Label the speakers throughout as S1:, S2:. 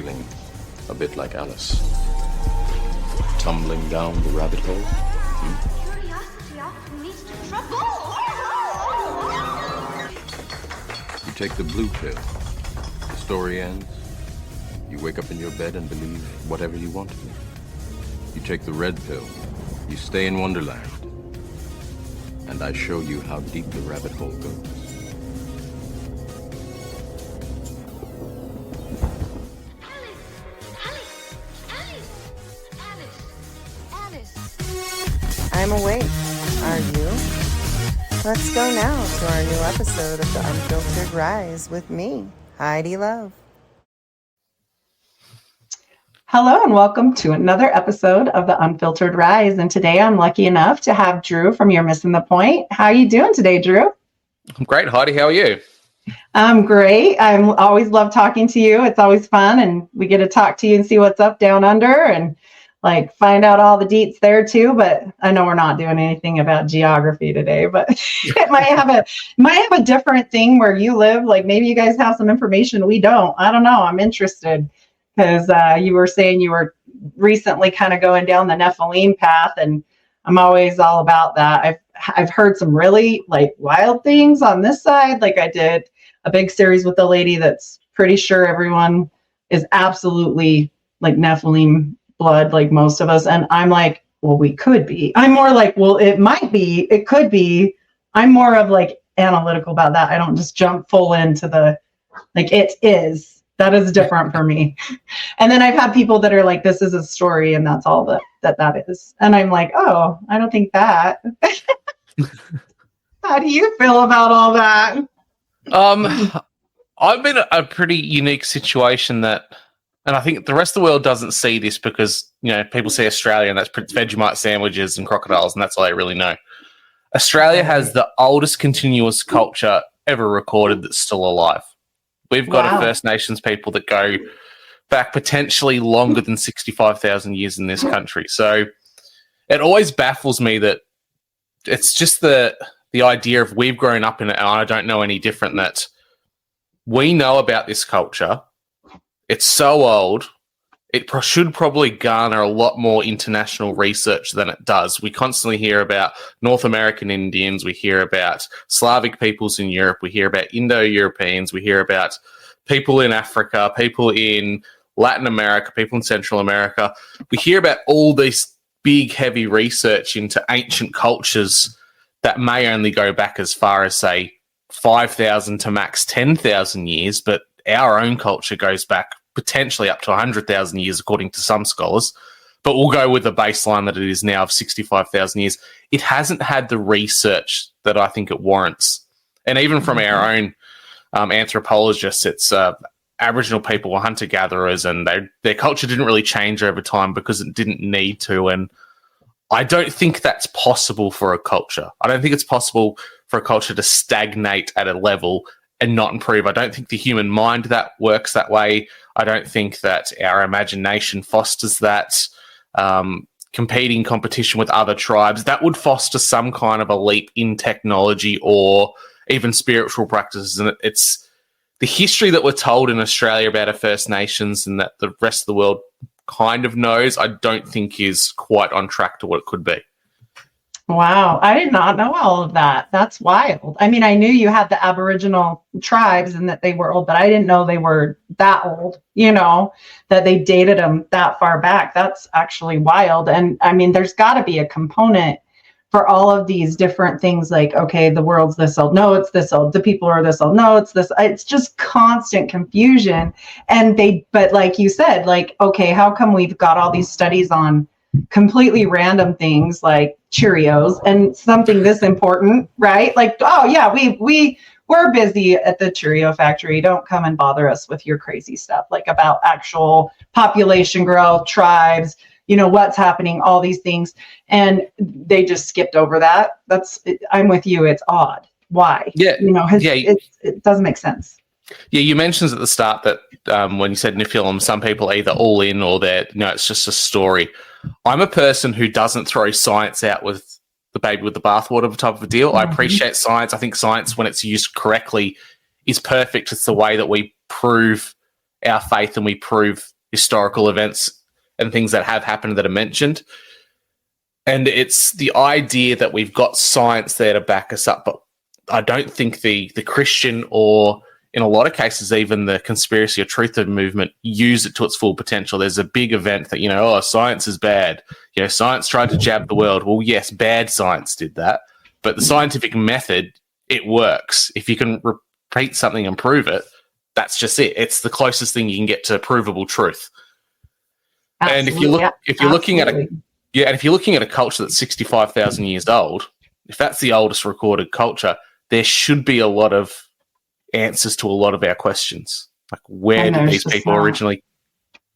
S1: feeling a bit like Alice? Tumbling down the rabbit hole?
S2: Curiosity often leads to trouble.
S1: You take the blue pill. The story ends. You wake up in your bed and believe whatever you want to. You take the red pill. You stay in Wonderland. And I show you how deep the rabbit hole goes.
S3: I'm awake. Are you? Let's go now to our new episode of the Unfiltered Rise with me, Heidi Love.
S4: Hello and welcome to another episode of the Unfiltered Rise. And today I'm lucky enough to have Drew from You're Missing the Point. How are you doing today, Drew?
S5: I'm great, Heidi. How are you?
S4: I'm great. I always love talking to you. It's always fun, and we get to talk to you and see what's up down under and like find out all the deets there too. But I know we're not doing anything about geography today, but it might have a different thing where you live. Like maybe you guys have some information we don't. I don't know. I'm interested because you were saying you were recently kind of going down the Nephilim path, and I'm always all about that. I've heard some really like wild things on this side. Like I did a big series with a lady that's pretty sure everyone is absolutely like Nephilim blood, like most of us. And I'm like, well, we could be. I'm more like, well, it might be, it could be. I'm more of like analytical about that. I don't just jump full into the, like it is. That is different for me. And then I've had people that are like, this is a story and that's all that is. And I'm like, oh, I don't think that. How do you feel about all that?
S5: I've been in a pretty unique situation that, and I think the rest of the world doesn't see this because, you know, people see Australia and that's Vegemite sandwiches and crocodiles and that's all they really know. Australia has the oldest continuous culture ever recorded that's still alive. We've got a First Nations people that go back potentially longer than 65,000 years in this country. So it always baffles me that it's just the idea of we've grown up in it and I don't know any different, that we know about this culture. It's so old. It should probably garner a lot more international research than it does. We constantly hear about North American Indians. We hear about Slavic peoples in Europe. We hear about Indo-Europeans. We hear about people in Africa, people in Latin America, people in Central America. We hear about all this big, heavy research into ancient cultures that may only go back as far as, say, 5,000 to max 10,000 years, but our own culture goes back potentially up to 100,000 years, according to some scholars. But we'll go with the baseline that it is now of 65,000 years. It hasn't had the research that I think it warrants. And even from our own anthropologists, it's Aboriginal people were hunter-gatherers and their culture didn't really change over time because it didn't need to. And I don't think that's possible for a culture. I don't think it's possible for a culture to stagnate at a level and not improve. I don't think the human mind that works that way. I don't think that our imagination fosters that. Competing competition with other tribes, that would foster some kind of a leap in technology or even spiritual practices. And it's the history that we're told in Australia about our First Nations and that the rest of the world kind of knows, I don't think is quite on track to what it could be.
S4: Wow, I did not know all of that. That's wild. I mean, I knew you had the Aboriginal tribes and that they were old, but I didn't know they were that old, you know, that they dated them that far back. That's actually wild. And I mean, there's got to be a component for all of these different things like, okay, the world's this old. No, it's this old. The people are this old. No, it's this. It's just constant confusion. But like you said, like, okay, how come we've got all these studies on completely random things like Cheerios and something this important, right? Like, oh yeah, we're busy at the Cheerio factory. Don't come and bother us with your crazy stuff, like about actual population growth, tribes, you know, what's happening, all these things. And they just skipped over that. I'm with you. It's odd. Why?
S5: Yeah.
S4: You know, it doesn't make sense.
S5: Yeah, you mentioned at the start that when you said Nephilim, some people are either all in or it's just a story. I'm a person who doesn't throw science out with the baby with the bathwater type of a deal. Mm-hmm. I appreciate science. I think science, when it's used correctly, is perfect. It's the way that we prove our faith and we prove historical events and things that have happened that are mentioned. And it's the idea that we've got science there to back us up, but I don't think the Christian, or in a lot of cases even the conspiracy or truth movement, use it to its full potential. There's a big event that, science is bad. Science tried to jab the world. Well, yes, bad science did that, but the scientific method, it works. If you can repeat something and prove it, that's just it. It's the closest thing you can get to provable truth. Absolutely. And if you're looking at a culture that's 65,000 years old, if that's the oldest recorded culture, there should be a lot of answers to a lot of our questions. Like, where did these people originally?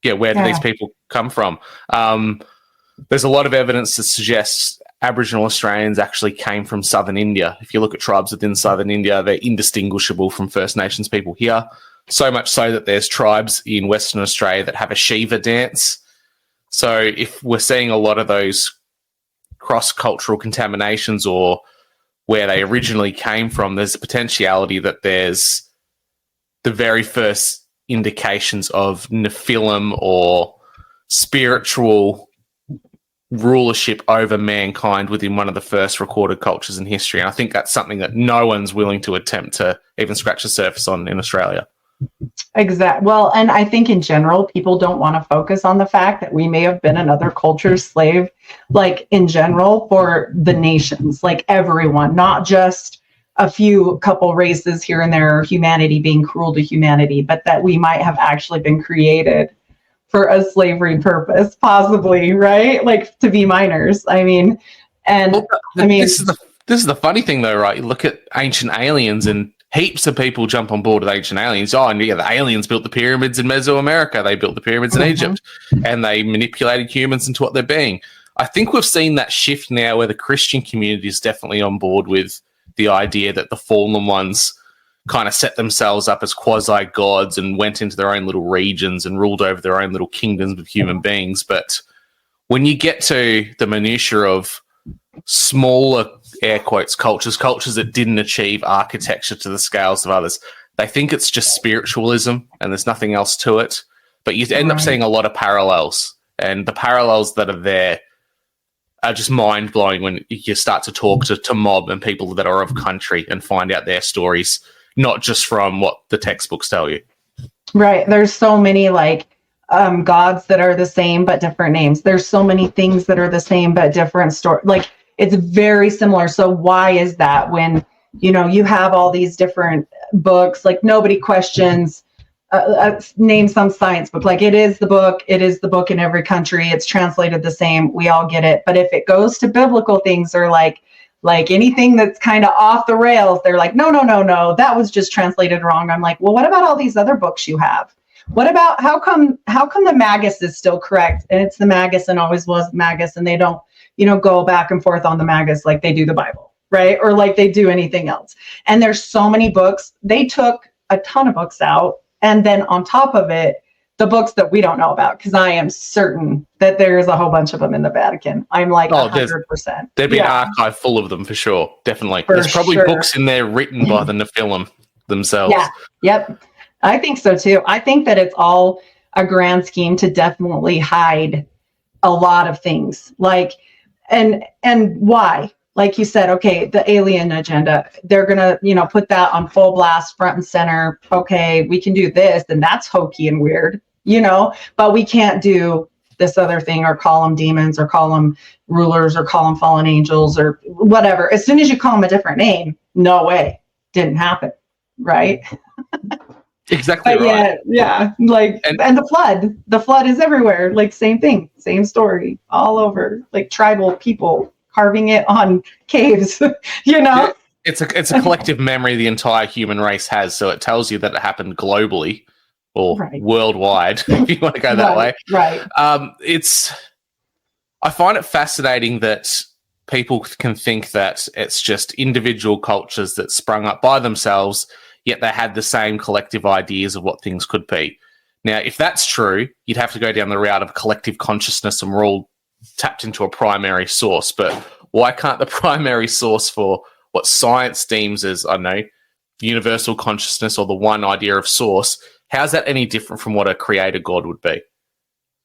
S5: Where did these people come from? There's a lot of evidence that suggests Aboriginal Australians actually came from southern India. If you look at tribes within southern India, they're indistinguishable from First Nations people here. So much so that there's tribes in Western Australia that have a Shiva dance. So if we're seeing a lot of those cross-cultural contaminations or where they originally came from, there's a potentiality that there's the very first indications of Nephilim or spiritual rulership over mankind within one of the first recorded cultures in history. And I think that's something that no one's willing to attempt to even scratch the surface on in Australia.
S4: Exactly. Well, and I think in general, people don't want to focus on the fact that we may have been another culture's slave, like in general, for the nations, like everyone, not just a couple races here and there, humanity being cruel to humanity, but that we might have actually been created for a slavery purpose, possibly, right? Like to be minors.
S5: This is the funny thing, though, right? You look at Ancient Aliens, and heaps of people jump on board with Ancient Aliens. Oh, and the aliens built the pyramids in Mesoamerica. They built the pyramids in Egypt, and they manipulated humans into what they're being. I think we've seen that shift now where the Christian community is definitely on board with the idea that the fallen ones kind of set themselves up as quasi-gods and went into their own little regions and ruled over their own little kingdoms of human beings. But when you get to the minutiae of smaller, air quotes, cultures that didn't achieve architecture to the scales of others, they think it's just spiritualism and there's nothing else to it. But you end up seeing a lot of parallels, and the parallels that are there are just mind-blowing when you start to talk to mob and people that are of country and find out their stories, not just from what the textbooks tell you.
S4: Right. There's so many gods that are the same but different names. There's so many things that are the same but different story. Like, it's very similar. So why is that when, you have all these different books, like nobody questions, name some science book. Like, it is the book in every country. It's translated the same. We all get it. But if it goes to biblical things or like anything that's kind of off the rails, they're like, no, that was just translated wrong. I'm like, well, what about all these other books you have? What about, how come the Magus is still correct? And it's the Magus and always was Magus, and they don't, go back and forth on the Magus like they do the Bible, right? Or like they do anything else. And there's so many books. They took a ton of books out. And then on top of it, the books that we don't know about, because I am certain that there's a whole bunch of them in the Vatican. I'm like 100%.
S5: There'd be an archive full of them for sure. Definitely. There's probably books in there written by the Nephilim themselves.
S4: Yeah. Yep. I think so too. I think that it's all a grand scheme to definitely hide a lot of things. Like, and why? Like you said, okay, the alien agenda, they're going to, put that on full blast, front and center. Okay, we can do this, and that's hokey and weird, but we can't do this other thing or call them demons or call them rulers or call them fallen angels or whatever. As soon as you call them a different name, no way, didn't happen, right?
S5: Exactly right.
S4: Yeah. Like, and the flood is everywhere. Like, same thing, same story all over, like tribal people carving it on caves,
S5: Yeah, it's a collective memory the entire human race has. So it tells you that it happened globally or worldwide, if you want to go that way.
S4: Right.
S5: I find it fascinating that people can think that it's just individual cultures that sprung up by themselves, yet they had the same collective ideas of what things could be. Now, if that's true, you'd have to go down the route of collective consciousness and we're all tapped into a primary source. But why can't the primary source for what science deems as, I don't know, universal consciousness or the one idea of source how's that any different from what a creator god would be?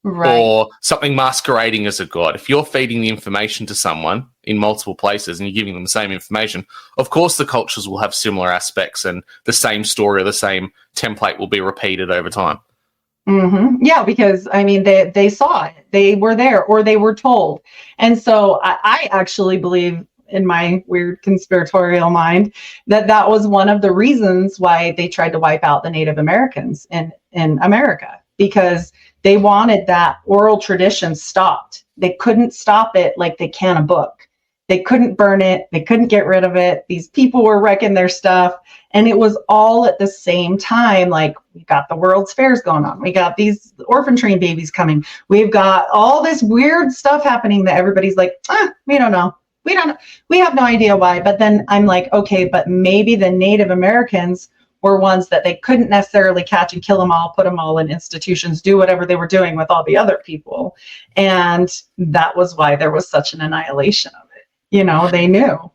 S4: Right.
S5: Or something masquerading as a god. If you're feeding the information to someone in multiple places and you're giving them the same information, of course the cultures will have similar aspects and the same story or the same template will be repeated over time.
S4: Mm-hmm. Yeah, because I mean, they saw it, they were there, or they were told. And so I actually believe, in my weird conspiratorial mind, that was one of the reasons why they tried to wipe out the Native Americans in America, because they wanted that oral tradition stopped. They couldn't stop it like they can a book. They couldn't burn it. They couldn't get rid of it. These people were wrecking their stuff. And it was all at the same time. Like, we got the World's Fairs going on. We got these orphan train babies coming. We've got all this weird stuff happening that everybody's like, we don't know. We don't know. We have no idea why. But then I'm like, okay, but maybe the Native Americans were ones that they couldn't necessarily catch and kill them all, put them all in institutions, do whatever they were doing with all the other people. And that was why there was such an annihilation of it. You know, they knew.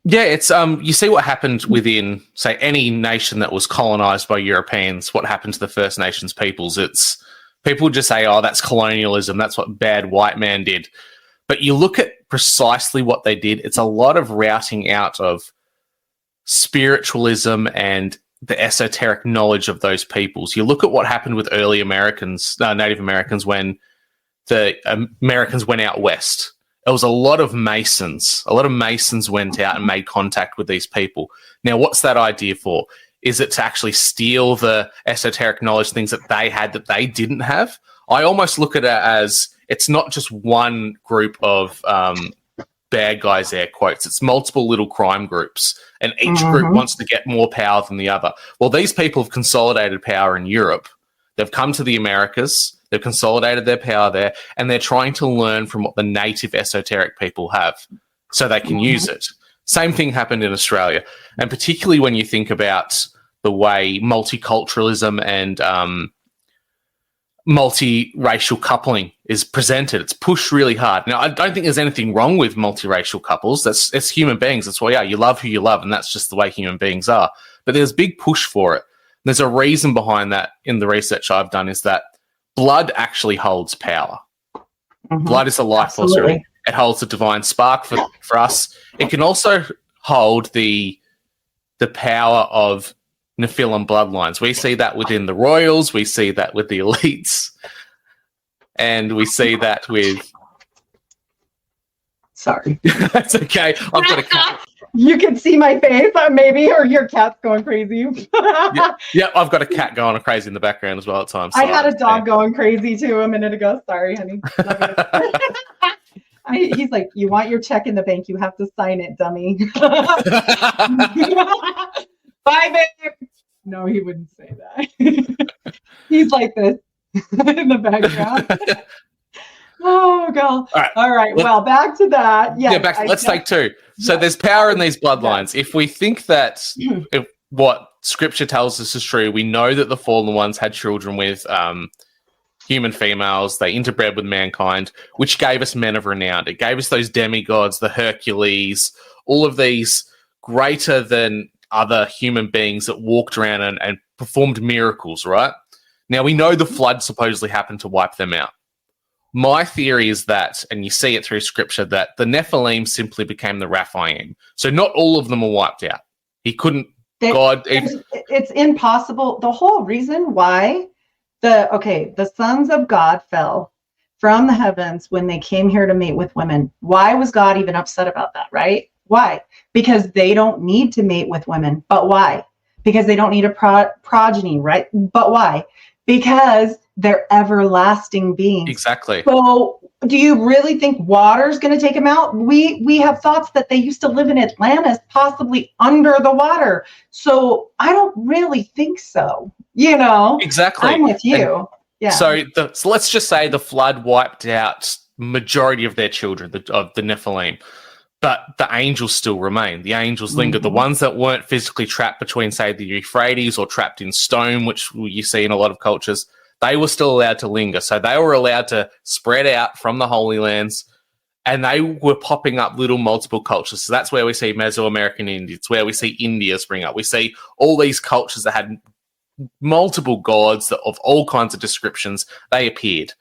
S5: Yeah, it's you see what happened within, say, any nation that was colonized by Europeans, what happened to the First Nations peoples. It's people just say, oh, that's colonialism, that's what bad white man did. But you look at precisely what they did, it's a lot of routing out of spiritualism and the esoteric knowledge of those peoples. You look at what happened with early Native Americans, when the Americans went out west. It was a lot of Masons. A lot of Masons went out and made contact with these people. Now, what's that idea for? Is it to actually steal the esoteric knowledge, things that they had that they didn't have? I almost look at it as it's not just one group of bad guys, air quotes. It's multiple little crime groups, and each group wants to get more power than the other. Well, these people have consolidated power in Europe. They've come to the Americas. They've consolidated their power there, and they're trying to learn from what the native esoteric people have so they can use it. Same thing happened in Australia, and particularly when you think about the way multiculturalism and multiracial coupling is presented. It's pushed really hard. Now, I don't think there's anything wrong with multiracial couples. It's human beings. That's why, you love who you love, and that's just the way human beings are. But there's a big push for it. There's a reason behind that in the research I've done, is that blood actually holds power. Blood is a life force. It holds the divine spark for us. It can also hold the power of Nephilim bloodlines. We see that within the royals. We see that with the elites. And we see that with...
S4: Sorry.
S5: That's okay. I've got a cat.
S4: You can see my face, maybe, or your cat's going crazy.
S5: Yeah, I've got a cat going crazy in the background as well at times. So
S4: I had a dog going crazy too a minute ago. Sorry, honey. He's like, you want your check in the bank, you have to sign it, dummy. Bye, babe. No, he wouldn't say that. He's like this in the background. Oh, God. All right. Well, back to that. Yes,
S5: let's take two. So there's power in these bloodlines. If we think that if what Scripture tells us is true, we know that the fallen ones had children with human females. They interbred with mankind, which gave us men of renown. It gave us those demigods, the Hercules, all of these greater than other human beings that walked around and performed miracles, right? Now, we know the flood supposedly happened to wipe them out. My theory is that, and you see it through Scripture, that the Nephilim simply became the Raphaim. So not all of them were wiped out. He couldn't...
S4: It's impossible. The whole reason why the sons of God fell from the heavens when they came here to mate with women. Why was God even upset about that, right? Why? Because they don't need to mate with women. But why? Because they don't need a progeny, right? But why? Because they're everlasting beings.
S5: Exactly.
S4: So do you really think water's going to take them out? We have thoughts that they used to live in Atlantis, possibly under the water. So I don't really think so. You know?
S5: Exactly.
S4: I'm with you. Yeah.
S5: So let's just say the flood wiped out majority of their children, of the Nephilim. But the angels still remain. The angels linger. The ones that weren't physically trapped between, say, the Euphrates or trapped in stone, which you see in a lot of cultures, they were still allowed to linger. So they were allowed to spread out from the Holy Lands, and they were popping up little multiple cultures. So that's where we see Mesoamerican Indians, where we see India spring up. We see all these cultures that had multiple gods of all kinds of descriptions. They appeared.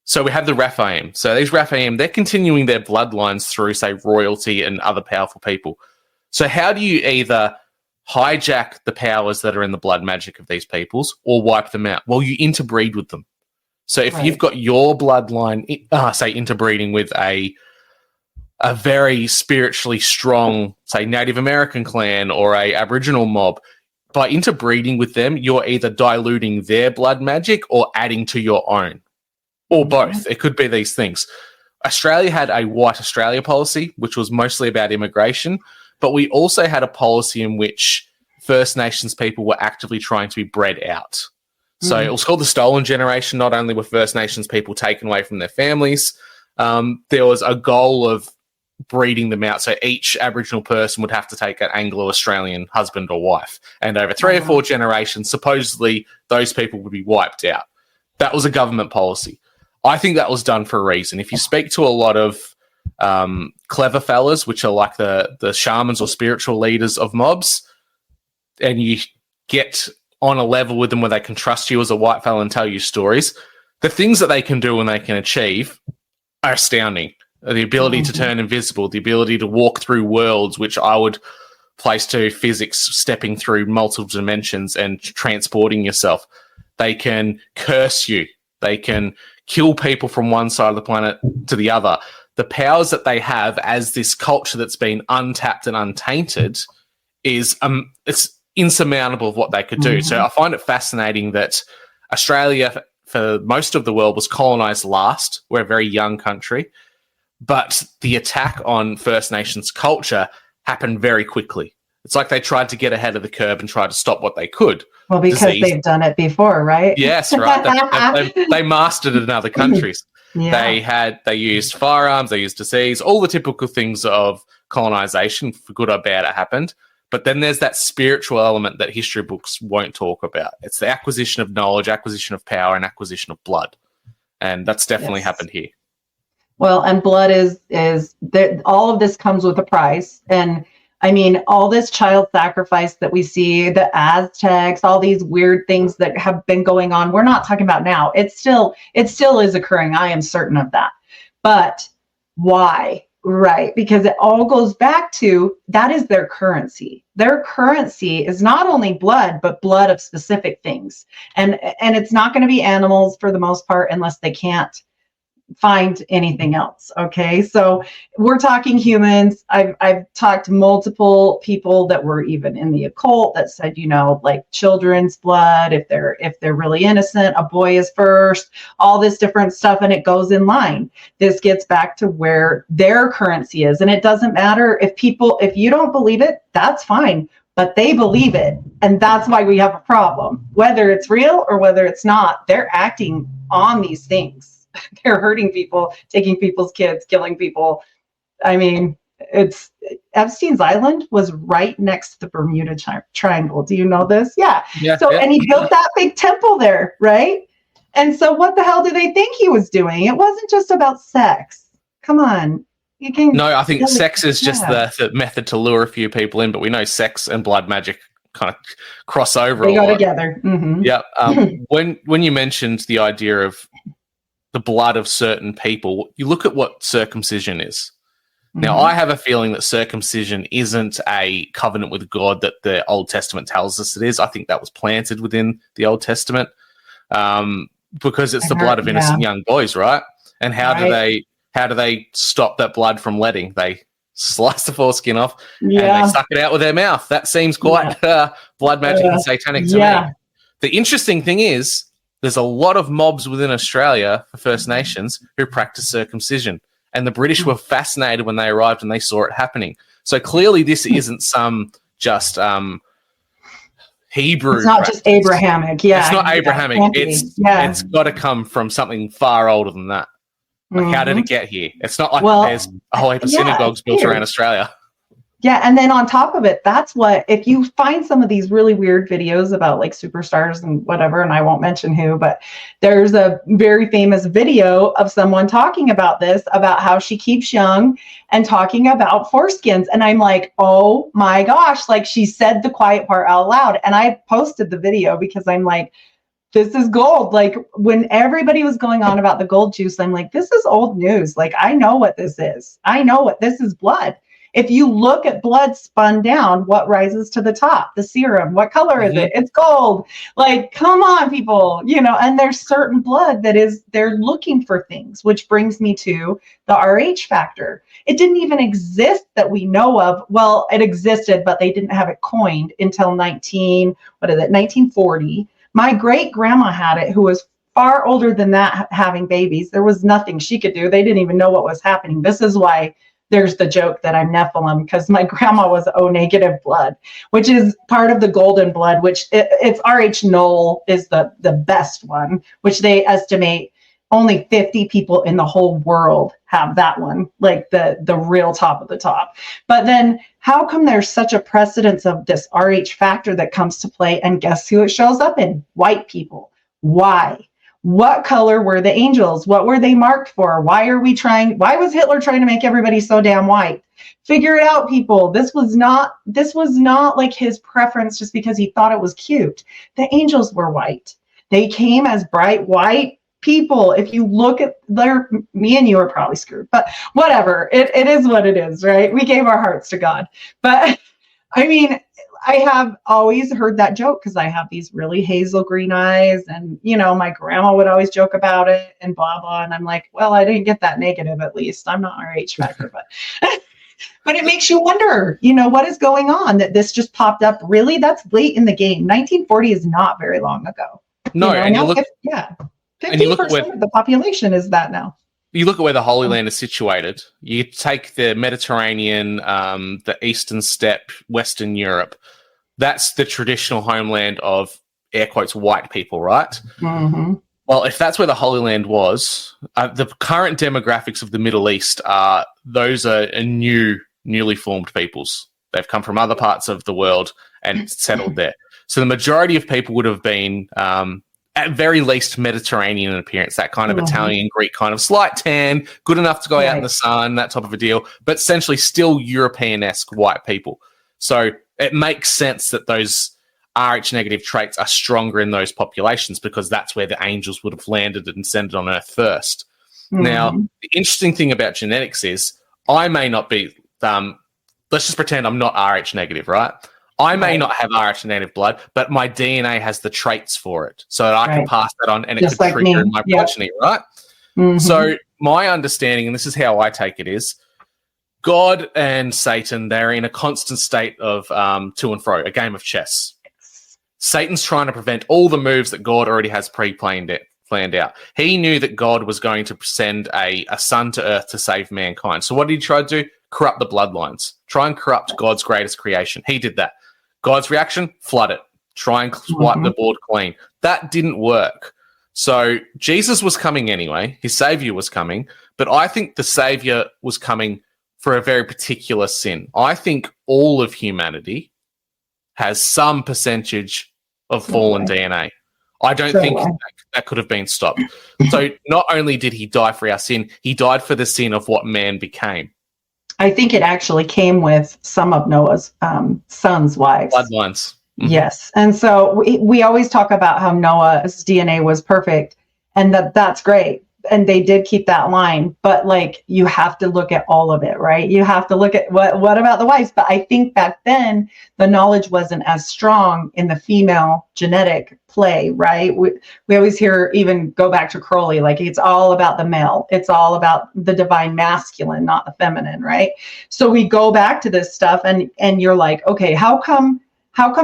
S5: So we have the Raphaim. So these Raphaim, they're continuing their bloodlines through, say, royalty and other powerful people. So how do you either hijack the powers that are in the blood magic of these peoples or wipe them out? Well, you interbreed with them. So if you've got your bloodline, say, interbreeding with a very spiritually strong, say, Native American clan or a Aboriginal mob, by interbreeding with them, you're either diluting their blood magic or adding to your own. Or both. It could be these things. Australia had a white Australia policy, which was mostly about immigration, but we also had a policy in which First Nations people were actively trying to be bred out. So it was called the Stolen Generation. Not only were First Nations people taken away from their families, there was a goal of breeding them out. So each Aboriginal person would have to take an Anglo-Australian husband or wife. And over 3 or 4 generations, supposedly those people would be wiped out. That was a government policy. I think that was done for a reason. If you speak to a lot of clever fellas, which are like the shamans or spiritual leaders of mobs, and you get on a level with them where they can trust you as a white fella and tell you stories, the things that they can do and they can achieve are astounding. The ability to turn invisible, the ability to walk through worlds, which I would place to physics, stepping through multiple dimensions and transporting yourself. They can curse you. They can kill people from one side of the planet to the other. The powers that they have as this culture that's been untapped and untainted is it's insurmountable of what they could do. So I find it fascinating that Australia, for most of the world, was colonized last. We're a very young country. But the attack on First Nations culture happened very quickly. It's like they tried to get ahead of the curve and try to stop what they could.
S4: Well, because they've done it before, right?
S5: Yes, right. They mastered it in other countries. Yeah. They used firearms, they used disease, all the typical things of colonization, for good or bad, it happened. But then there's that spiritual element that history books won't talk about. It's the acquisition of knowledge, acquisition of power, and acquisition of blood. And that's definitely happened here.
S4: Well, and blood is all of this comes with a price. And I mean, all this child sacrifice that we see, the Aztecs, all these weird things that have been going on, we're not talking about now. It still is occurring. I am certain of that. But why? Right. Because it all goes back to that is their currency. Their currency is not only blood, but blood of specific things. And it's not going to be animals for the most part, unless they can't find anything else. Okay. So we're talking humans. I've talked to multiple people that were even in the occult that said, like children's blood, if they're really innocent, a boy is first, all this different stuff. And it goes in line. This gets back to where their currency is. And it doesn't matter if you don't believe it, that's fine, but they believe it. And that's why we have a problem, whether it's real or whether it's not. They're acting on these things. They're hurting people, taking people's kids, killing people. I mean, Epstein's Island was right next to the Bermuda Triangle. Do you know this? Yeah. And he built that big temple there, right? And so what the hell do they think he was doing? It wasn't just about sex. Come on.
S5: No, I think sex is just the method to lure a few people in, but we know sex and blood magic kind of cross over.
S4: They go together. Mm-hmm.
S5: Yeah. When you mentioned the idea of the blood of certain people, you look at what circumcision is. Now, I have a feeling that circumcision isn't a covenant with God that the Old Testament tells us it is. I think that was planted within the Old Testament because it's the blood of innocent young boys, right? And how do they stop that blood from letting? They slice the foreskin off and they suck it out with their mouth. That seems quite blood magic and satanic to me. The interesting thing is, there's a lot of mobs within Australia for First Nations who practice circumcision. And the British were fascinated when they arrived and they saw it happening. So clearly this isn't some just Hebrew.
S4: It's not practice. Just Abrahamic. Yeah.
S5: It's not Abrahamic. It's got to come from something far older than that. Like, how did it get here? It's not like there's a whole heap of synagogues built around Australia.
S4: Yeah. And then on top of it, that's what, if you find some of these really weird videos about like superstars and whatever, and I won't mention who, but there's a very famous video of someone talking about this, about how she keeps young and talking about foreskins. And I'm like, oh my gosh, like she said the quiet part out loud. And I posted the video because I'm like, this is gold. Like when everybody was going on about the gold juice, I'm like, this is old news. Like, I know what this is. I know what this is. Blood. If you look at blood spun down, what rises to the top? The serum. What color is it? It's gold. Like, come on, people, you know, and there's certain blood that is, they're looking for things, which brings me to the RH factor. It didn't even exist that we know of. Well, it existed, but they didn't have it coined until 1940. My great grandma had it, who was far older than that, having babies. There was nothing she could do. They didn't even know what was happening. This is why there's the joke that I'm Nephilim, because my grandma was O negative blood, which is part of the golden blood, which it's RH null is the best one, which they estimate only 50 people in the whole world have that one, like the real top of the top. But then how come there's such a precedence of this RH factor that comes to play? And guess who it shows up in? White people. Why? What color were the angels? What were they marked for? Why was Hitler trying to make everybody so damn white? Figure it out, people. This was not like his preference just because he thought it was cute. The angels were white. They came as bright white people. If you look at me and you are probably screwed, but whatever. It is what it is, right? We gave our hearts to God. But I mean, I have always heard that joke because I have these really hazel green eyes, and, you know, my grandma would always joke about it and blah, blah. And I'm like, well, I didn't get that negative, at least. I'm not RH factor, but but it makes you wonder, you know, what is going on that this just popped up. Really? That's late in the game. 1940 is not very long ago.
S5: No,
S4: you know,
S5: and you look,
S4: 50% of the population is that now.
S5: You look at where the Holy Land is situated. You take the Mediterranean, the Eastern Steppe, Western Europe. That's the traditional homeland of, air quotes, white people, right?
S4: Mm-hmm.
S5: Well, if that's where the Holy Land was, the current demographics of the Middle East those are newly formed peoples. They've come from other parts of the world and settled there. So the majority of people would have been, at very least, Mediterranean in appearance, that kind of Italian, Greek kind of slight tan, good enough to go out in the sun, that type of a deal, but essentially still European-esque white people. So it makes sense that those RH negative traits are stronger in those populations because that's where the angels would have landed and descended on Earth first. Mm-hmm. Now, the interesting thing about genetics is I may not be, let's just pretend I'm not RH negative, right? I may not have RH negative blood, but my DNA has the traits for it so that I can pass that on and just it could trigger in my progeny, right? Mm-hmm. So my understanding, and this is how I take it, is God and Satan, they're in a constant state of to and fro, a game of chess. Satan's trying to prevent all the moves that God already has planned out. He knew that God was going to send a son to earth to save mankind. So what did he try to do? Corrupt the bloodlines. Try and corrupt God's greatest creation. He did that. God's reaction? Flood it. Try and wipe the board clean. That didn't work. So Jesus was coming anyway. His savior was coming. But I think the savior was coming for a very particular sin. I think all of humanity has some percentage of fallen DNA. I don't think that could have been stopped. So not only did he die for our sin, he died for the sin of what man became.
S4: I think it actually came with some of Noah's sons' wives.
S5: Bloodlines. Mm-hmm.
S4: Yes. And so we always talk about how Noah's DNA was perfect, and that's great. And they did keep that line, but like, you have to look at all of it, right? You have to look at what about the wives? But I think back then the knowledge wasn't as strong in the female genetic play, right? We always hear, even go back to Crowley, like it's all about the male. It's all about the divine masculine, not the feminine, right? So we go back to this stuff and you're like, okay, how come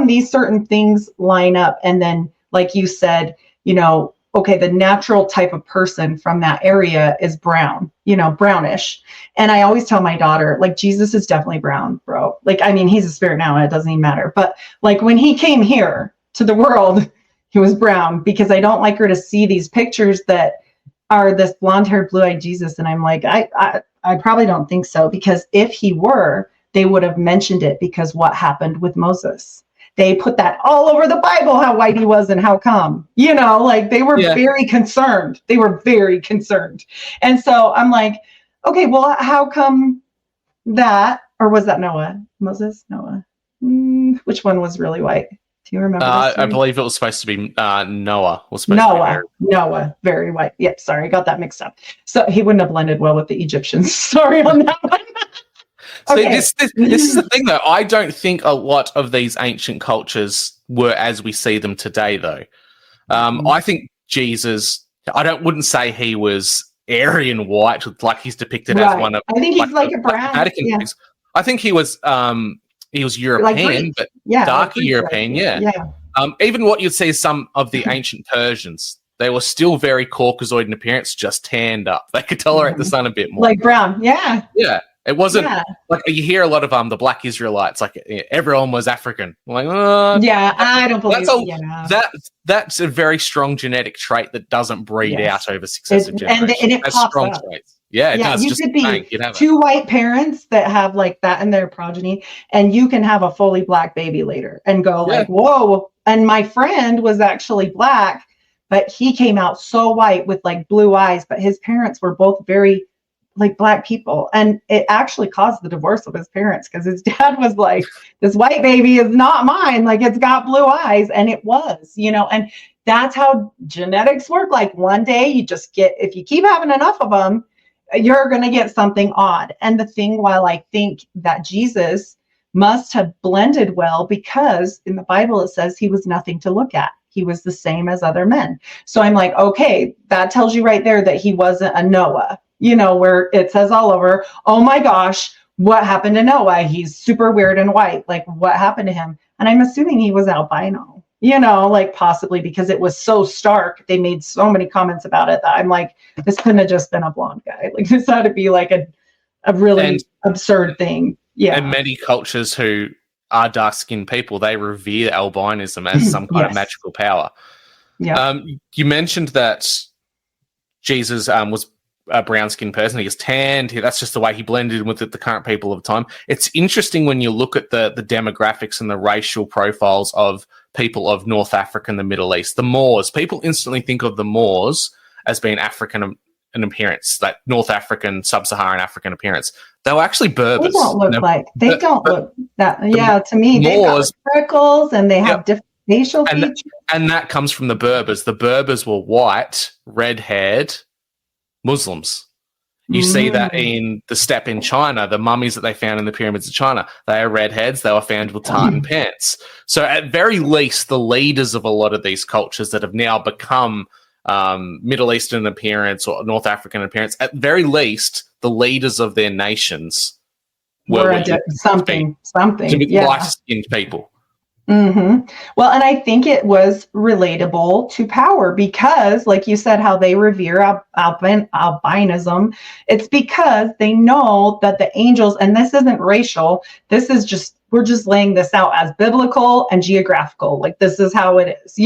S4: these certain things line up? And then, like you said, you know, okay, the natural type of person from that area is brown, you know, brownish. And I always tell my daughter, like, Jesus is definitely brown, bro. Like, I mean, he's a spirit now and it doesn't even matter. But like when he came here to the world, he was brown, because I don't like her to see these pictures that are this blonde haired, blue eyed Jesus. And I'm like, I probably don't think so, because if he were, they would have mentioned it, because what happened with Moses? They put that all over the Bible, how white he was and how come, like they were very concerned. They were very concerned. And so I'm like, okay, well, how come that, or was that Noah? Moses? Noah? Which one was really white? Do you remember?
S5: I believe it was supposed to be Noah.
S4: Noah, very white. Yep, sorry, got that mixed up. So he wouldn't have blended well with the Egyptians. Sorry on that one.
S5: So this is the thing, though. I don't think a lot of these ancient cultures were as we see them today, though. I think Jesus, wouldn't say he was Aryan white, like he's depicted as one of.
S4: I think he's like a brown.
S5: Vatican things. I think he was European, but darker European. Even what you'd see is some of the ancient Persians. They were still very Caucasoid in appearance, just tanned up. They could tolerate the sun a bit more,
S4: like brown. Yeah.
S5: It wasn't like you hear a lot of the Black Israelites, like everyone was African. Like,
S4: I don't believe
S5: that's a very strong genetic trait that doesn't breed out over successive generations.
S4: And it pops
S5: strong
S4: up.
S5: traits. Yeah, it does.
S4: You could be two white parents that have like that in their progeny, and you can have a fully Black baby later and go like, whoa. And my friend was actually Black, but he came out so white with like blue eyes, but his parents were both very like Black people, and it actually caused the divorce of his parents, because his dad was like, this white baby is not mine, like it's got blue eyes, and it was, and that's how genetics work. Like one day you just get, if you keep having enough of them, you're going to get something odd. And the thing, while I think that Jesus must have blended well, because in the Bible it says he was nothing to look at, he was the same as other men. So I'm like, okay, that tells you right there that he wasn't a Noah, where it says all over, oh my gosh, what happened to Noah? He's super weird and white. Like, what happened to him? And I'm assuming he was albino, like possibly because it was so stark. They made so many comments about it that I'm like, this couldn't have just been a blonde guy. Like, this had to be like a really absurd thing. Yeah.
S5: And many cultures who are dark-skinned people, they revere albinism as some kind of magical power.
S4: Yeah.
S5: You mentioned that Jesus was a brown-skinned person. He was tanned. That's just the way he blended in with the current people of the time. It's interesting when you look at the demographics and the racial profiles of people of North Africa and the Middle East. The Moors, people instantly think of the Moors as being African in appearance, like North African, Sub-Saharan African appearance. They were actually Berbers.
S4: They don't look that. To me, they got freckles and they have different facial features.
S5: And that comes from the Berbers. The Berbers were white, red-haired Muslims. You see that in the steppe in China, the mummies that they found in the pyramids of China. They are redheads. They were found with tartan pants. So at very least, the leaders of a lot of these cultures that have now become Middle Eastern appearance or North African appearance, at very least, the leaders of their nations were
S4: something.
S5: light-skinned people.
S4: Mm-hmm. Well, and I think it was relatable to power, because like you said, how they revere albinism. It's because they know that the angels, and this isn't racial, this is just, we're just laying this out as biblical and geographical. Like, this is how it is,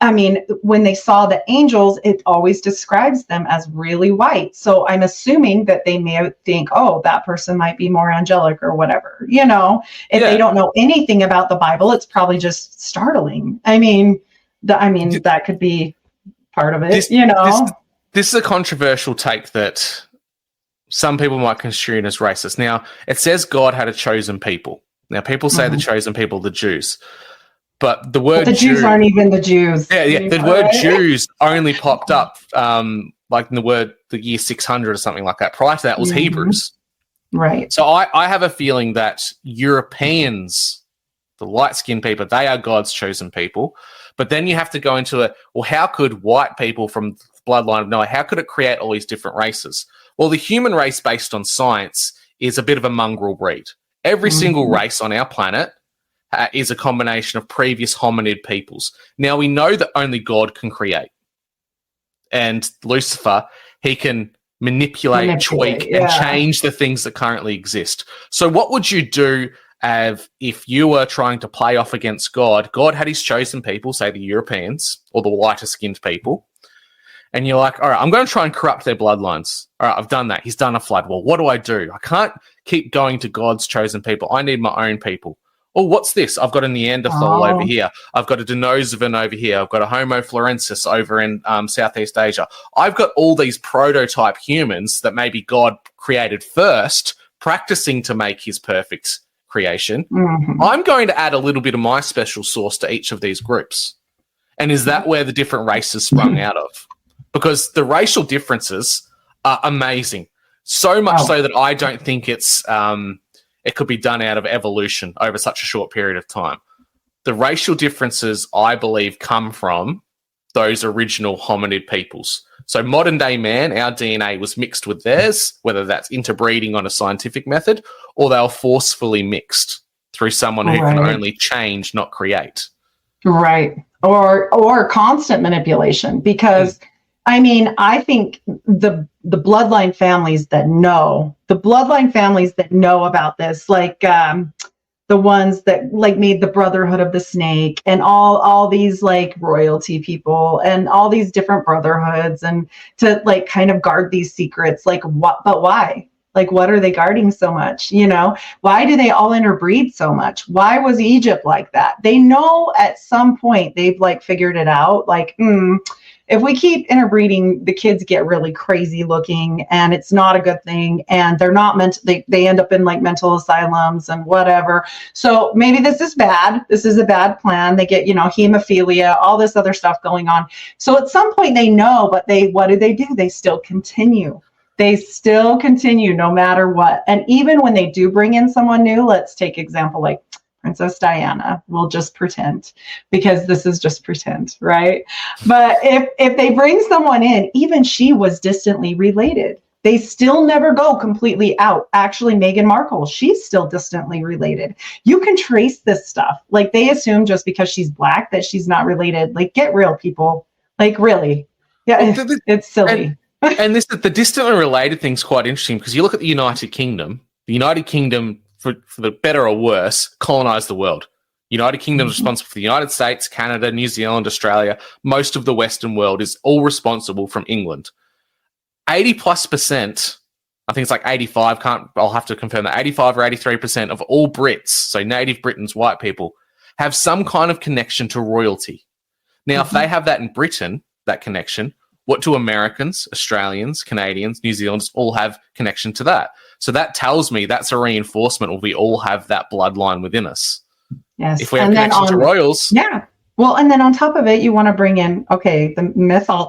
S4: I mean, when they saw the angels, it always describes them as really white. So I'm assuming that they may think, oh, that person might be more angelic or whatever, if they don't know anything about the Bible, it's probably just startling. I mean, that could be part of it,
S5: This is a controversial take that some people might construe as racist. Now, it says God had a chosen people. Now, people say the chosen people, the Jews. But the word
S4: Jews aren't even the Jews.
S5: Yeah. The word Jews only popped up like in the year 600 or something like that. Prior to that was Hebrews.
S4: Right.
S5: So I have a feeling that Europeans, the light-skinned people, they are God's chosen people. But then you have to go into how could white people from the bloodline of Noah, how could it create all these different races? Well, the human race based on science is a bit of a mongrel breed. Every single race on our planet is a combination of previous hominid peoples. Now, we know that only God can create. And Lucifer, he can manipulate, tweak, and change the things that currently exist. So what would you do if you were trying to play off against God? God had his chosen people, say the Europeans or the lighter-skinned people, and you're like, all right, I'm going to try and corrupt their bloodlines. All right, I've done that. He's done a flood. Well, what do? I can't keep going to God's chosen people. I need my own people. Oh, what's this? I've got a Neanderthal over here. I've got a Denisovan over here. I've got a Homo florensis over in Southeast Asia. I've got all these prototype humans that maybe God created first, practicing to make his perfect creation.
S4: Mm-hmm.
S5: I'm going to add a little bit of my special sauce to each of these groups. And is that where the different races sprung out of? Because the racial differences are amazing. So much so that I don't think it could be done out of evolution over such a short period of time. The racial differences, I believe, come from those original hominid peoples. So modern day man, our DNA was mixed with theirs, whether that's interbreeding on a scientific method, or they were forcefully mixed through someone who can only change, not create.
S4: Right. Or constant manipulation, because I mean, I think the bloodline families that know about this, like the ones that like made the Brotherhood of the Snake and all these like royalty people and all these different brotherhoods, and to like kind of guard these secrets, like what, but why? Like, what are they guarding so much? You know, why do they all interbreed so much? Why was Egypt like that? They know at some point they've like figured it out. Like, if we keep interbreeding, the kids get really crazy looking, and it's not a good thing. And they're not meant. They end up in like mental asylums and whatever. So maybe this is bad. This is a bad plan. They get, you know, hemophilia, all this other stuff going on. So at some point they know, but what do? They still continue. They still continue no matter what. And even when they do bring in someone new, let's take example like Princess Diana. We'll just pretend, because this is just pretend, right? But if they bring someone in, even she was distantly related. They still never go completely out. Actually, Meghan Markle, she's still distantly related. You can trace this stuff. Like, they assume just because she's black that she's not related. Like, get real, people. Like, really. Yeah, it's silly.
S5: And the distantly related thing's quite interesting, because you look at the United Kingdom. The United Kingdom, for the better or worse, colonized the world. United Kingdom is responsible for the United States, Canada, New Zealand, Australia. Most of the Western world is all responsible from England. 80+%, I think it's like 85, I'll have to confirm that, 85 or 83% of all Brits, so native Britons, white people, have some kind of connection to royalty. Now, if they have that in Britain, that connection, what do Americans, Australians, Canadians, New Zealanders all have connection to that? So that tells me that's a reinforcement, or we all have that bloodline within us.
S4: Yes.
S5: If we have connection to royals.
S4: Yeah. Well, and then on top of it, you want to bring in, the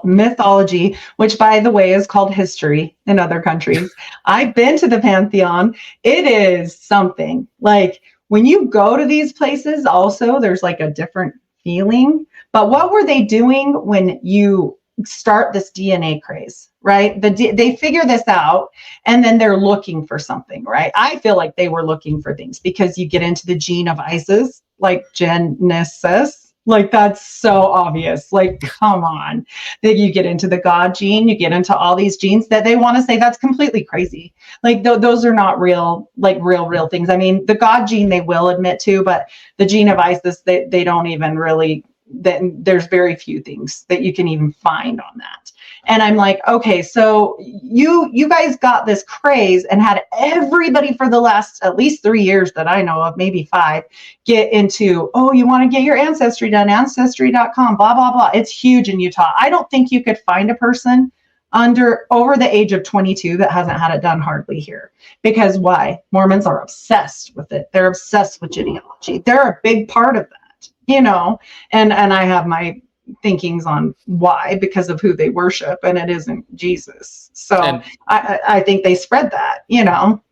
S4: mythology, which, by the way, is called history in other countries. I've been to the Pantheon. It is something. Like, when you go to these places, also, there's like a different feeling. But what were they doing when you start this DNA craze, right? They figure this out, and then they're looking for something, right? I feel like they were looking for things, because you get into the gene of Isis, like Genesis. Like, that's so obvious. Like, come on. Then you get into the God gene, you get into all these genes that they want to say that's completely crazy. Like, those are not real, like real things. I mean, the God gene they will admit to, but the gene of Isis, they don't even really, there's very few things that you can even find on that. And I'm like, okay, so you guys got this craze and had everybody for the last at least 3 years that I know of, maybe 5, get into, oh, you want to get your ancestry done, ancestry.com, blah, blah, blah. It's huge in Utah. I don't think you could find a person over the age of 22 that hasn't had it done hardly here. Because why? Mormons are obsessed with it. They're obsessed with genealogy. They're a big part of that, you know, and I have my thinkings on why, because of who they worship, and it isn't Jesus. So I think they spread that, you know.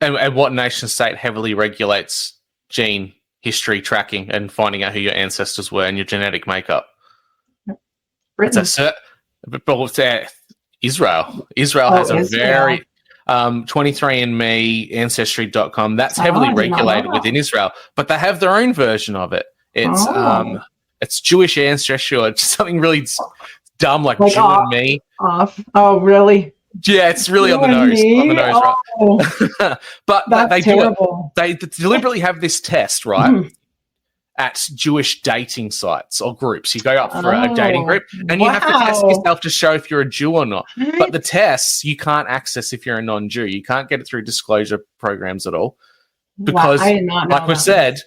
S5: And what nation state heavily regulates gene history tracking and finding out who your ancestors were and your genetic makeup?
S4: Britain.
S5: Israel. Israel has a very 23andMe, Ancestry.com. That's heavily regulated within Israel, but they have their own version of it. It's Jewish ancestry, or something really dumb like Jew and me.
S4: Off. Oh, really?
S5: Yeah, it's really on the nose. On the nose, right? But
S4: That's
S5: they
S4: terrible.
S5: do it. They deliberately have this test, right? at Jewish dating sites or groups. You go up for a dating group and you have to test
S4: wow.
S5: yourself to show if you're a Jew or not. But the tests you can't access if you're a non-Jew. You can't get it through disclosure programs at all. Because,
S4: I did not know
S5: like we
S4: that.
S5: said,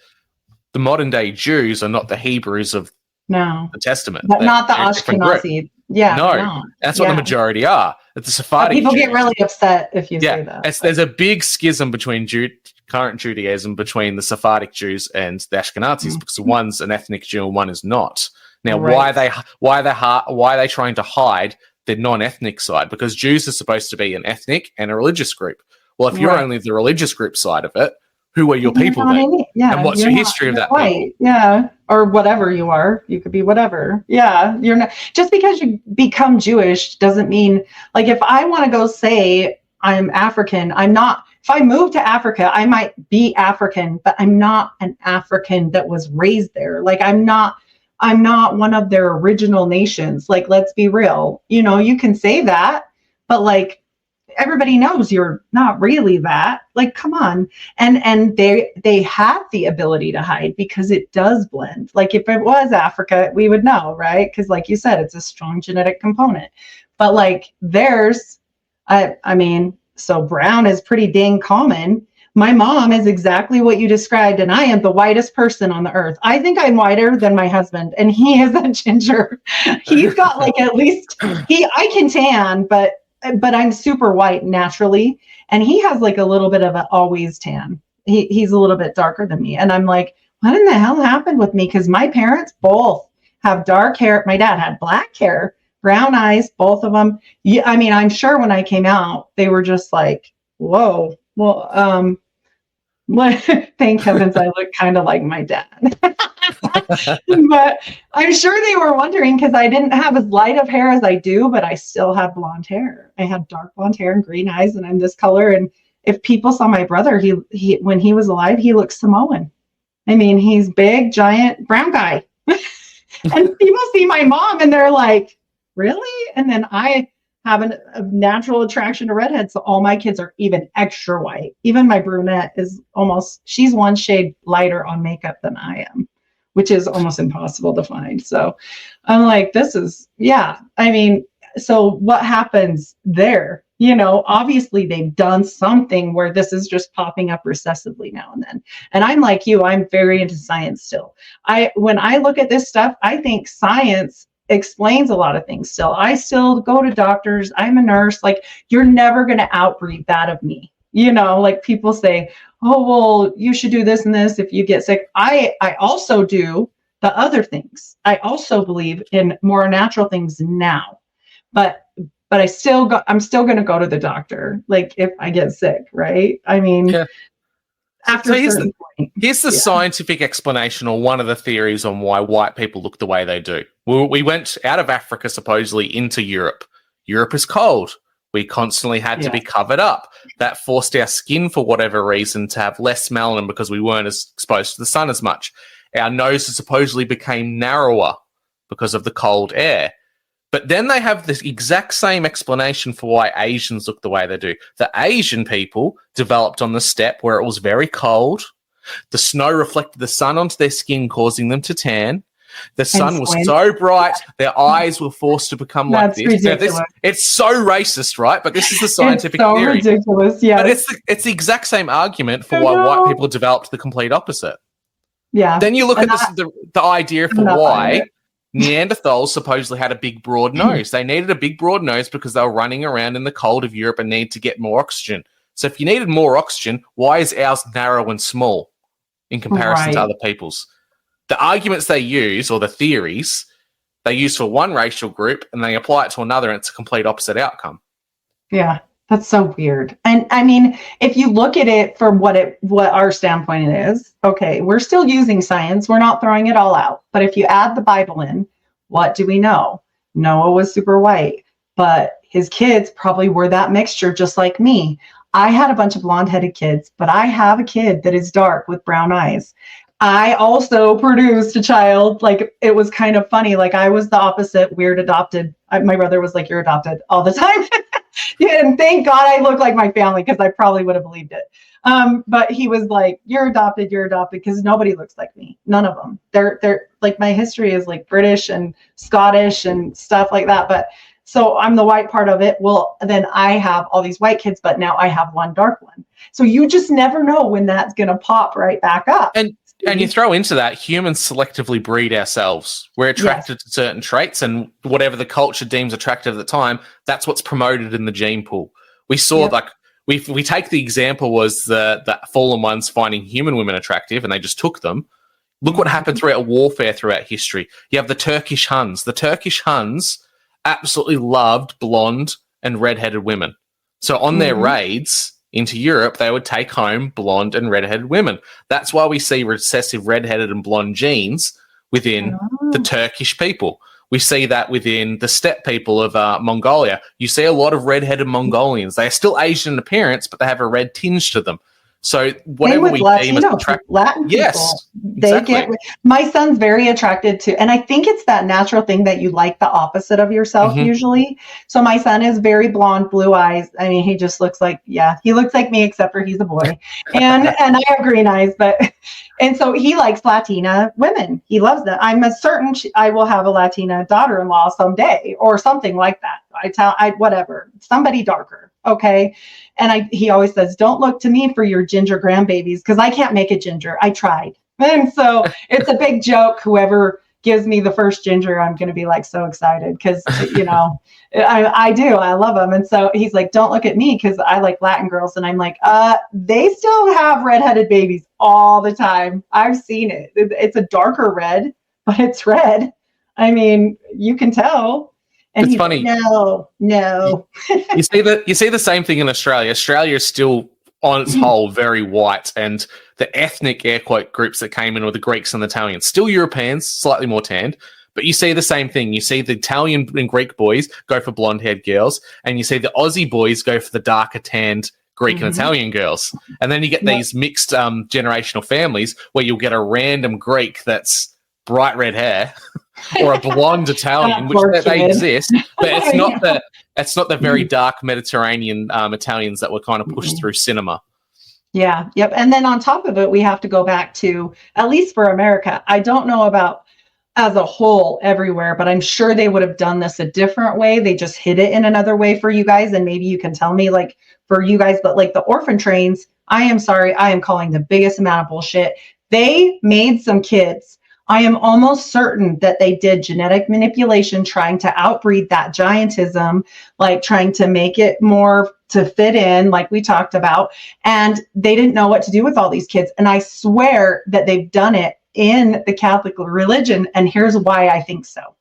S5: the modern day Jews are not the Hebrews of
S4: No,
S5: the Testament.
S4: but not the
S5: They're a different group.
S4: Ashkenazi. Yeah,
S5: No, that's what the majority are. It's the Sephardic
S4: People
S5: Jews.
S4: get really upset if you say that.
S5: There's a big schism between current Judaism between the Sephardic Jews and the Ashkenazis because one's an ethnic Jew and one is not. Now, why are they trying to hide their non-ethnic side? Because Jews are supposed to be an ethnic and a religious group. Well, if you're only the religious group side of it, who are your people then? And what's your history of that people?
S4: Yeah, or whatever you are. You could be whatever. Yeah, you're not. Just because you become Jewish doesn't mean, like, if I want to go say I'm African, I'm not. If I move to Africa, I might be African, but I'm not an African that was raised there. Like, I'm not one of their original nations. Like, let's be real. You know, you can say that, but like, everybody knows you're not really that. Like, come on. And they have the ability to hide because it does blend. Like, if it was Africa, we would know, right? Because like you said, it's a strong genetic component. But like theirs, I mean, so brown is pretty dang common. My mom is exactly what you described, and I am the whitest person on the earth. I think I'm whiter than my husband, and he is a ginger. He's got like at least I can tan, but I'm super white naturally. And he has like a little bit of an always tan. He's a little bit darker than me. And I'm like, what in the hell happened with me? Because my parents both have dark hair. My dad had black hair, brown eyes, both of them. Yeah, I mean, I'm sure when I came out, they were just like, whoa, well, thank heavens I look kind of like my dad. But I'm sure they were wondering because I didn't have as light of hair as I do, but I still have blonde hair. I had dark blonde hair and green eyes, and I'm this color. And if people saw my brother, he when he was alive, he looked Samoan. I mean, he's big, giant, brown guy. And people see my mom and they're like, really? And then I have a natural attraction to redheads. So all my kids are even extra white. Even my brunette is she's one shade lighter on makeup than I am, which is almost impossible to find. So I'm like, I mean, so what happens there? You know, obviously they've done something where this is just popping up recessively now and then. And I'm like you, I'm very into science still. When I look at this stuff, I think science explains a lot of things still. I still go to doctors. I'm a nurse. Like, you're never going to outbreed that of me. You know, like people say, oh, well, you should do this and this if you get sick. I also do the other things. I also believe in more natural things now, but I'm still going to go to the doctor. Like if I get sick, right? I mean, after a certain point.
S5: Here's the scientific explanation, or one of the theories on why white people look the way they do. We went out of Africa supposedly into Europe. Europe is cold. We constantly had to be covered up. That forced our skin, for whatever reason, to have less melanin because we weren't as exposed to the sun as much. Our noses supposedly became narrower because of the cold air. But then they have this exact same explanation for why Asians look the way they do. The Asian people developed on the steppe where it was very cold. The snow reflected the sun onto their skin, causing them to tan. The sun was so bright, their eyes were forced to become like this. Now, it's so racist, right? But this is the scientific theory.
S4: It's so ridiculous, yeah.
S5: But it's the exact same argument for why white people developed the complete opposite.
S4: Yeah.
S5: Then you look at the idea for why Neanderthals supposedly had a big, broad nose. They needed a big, broad nose because they were running around in the cold of Europe and needed to get more oxygen. So if you needed more oxygen, why is ours narrow and small in comparison to other people's? The arguments they use, or the theories, they use for one racial group and they apply it to another, and it's a complete opposite outcome.
S4: Yeah, that's so weird. And I mean, if you look at it from what our standpoint is, okay, we're still using science. We're not throwing it all out. But if you add the Bible in, what do we know? Noah was super white, but his kids probably were that mixture just like me. I had a bunch of blonde-headed kids, but I have a kid that is dark with brown eyes. I also produced a child. Like, it was kind of funny. Like, I was the opposite, weird adopted. My brother was like, you're adopted all the time. Yeah, and thank God I look like my family because I probably would have believed it. But he was like, you're adopted, because nobody looks like me. None of them. They're like, my history is like British and Scottish and stuff like that. But so I'm the white part of it. Well, then I have all these white kids, but now I have one dark one. So you just never know when that's going to pop right back up.
S5: And you throw into that, humans selectively breed ourselves. We're attracted to certain traits, and whatever the culture deems attractive at the time, that's what's promoted in the gene pool. We saw like we take the example was the fallen ones finding human women attractive, and they just took them. Look what happened throughout warfare throughout history. You have the Turkish Huns. The Turkish Huns absolutely loved blonde and redheaded women. So on their raids into Europe, they would take home blonde and redheaded women. That's why we see recessive redheaded and blonde genes within the Turkish people. We see that within the steppe people of Mongolia. You see a lot of redheaded Mongolians. They are still Asian in appearance, but they have a red tinge to them. So whatever we deem as attractive,
S4: Latin people, they get. My son's very attracted to, and I think it's that natural thing that you like the opposite of yourself usually. So my son is very blonde, blue eyes. I mean, he just looks like he looks like me, except for he's a boy, and I have green eyes. And so he likes Latina women. He loves that. I'm certain I will have a Latina daughter-in-law someday, or something like that. Whatever, somebody darker. Okay. And he always says, don't look to me for your ginger grandbabies, because I can't make a ginger. I tried. And so it's a big joke. Whoever gives me the first ginger, I'm going to be like so excited because, I do. I love them. And so he's like, don't look at me because I like Latin girls. And I'm like, they still have redheaded babies all the time. I've seen it. It's a darker red, but it's red. I mean, you can tell. And
S5: it's funny.
S4: Like, no.
S5: You see the same thing in Australia. Australia is still, on its whole, very white, and the ethnic air quote groups that came in were the Greeks and the Italians. Still Europeans, slightly more tanned, but you see the same thing. You see the Italian and Greek boys go for blonde-haired girls, and you see the Aussie boys go for the darker tanned Greek and Italian girls. And then you get these mixed generational families where you'll get a random Greek that's bright red hair. Or a blonde Italian, which they exist, but it's not the very dark Mediterranean Italians that were kind of pushed through cinema.
S4: Yeah, yep. And then on top of it, we have to go back to, at least for America, I don't know about as a whole everywhere, but I'm sure they would have done this a different way. They just hid it in another way for you guys. And maybe you can tell me, like, for you guys, but like the orphan trains, I am sorry, I am calling the biggest amount of bullshit. They made some kids. I am almost certain that they did genetic manipulation, trying to outbreed that giantism, like trying to make it more to fit in, like we talked about. And they didn't know what to do with all these kids. And I swear that they've done it in the Catholic religion. And here's why I think so.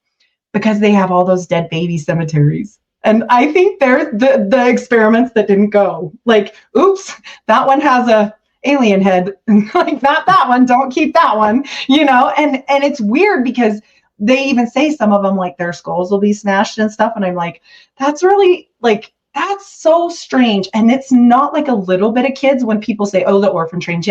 S4: Because they have all those dead baby cemeteries. And I think they're the experiments that didn't go. Like, oops, that one has a alien head, like that one, don't keep that one, and it's weird because they even say some of them, like, their skulls will be smashed and stuff, and I'm like, that's really, like, that's so strange. And it's not like a little bit of kids. When people say, oh, the orphan trains,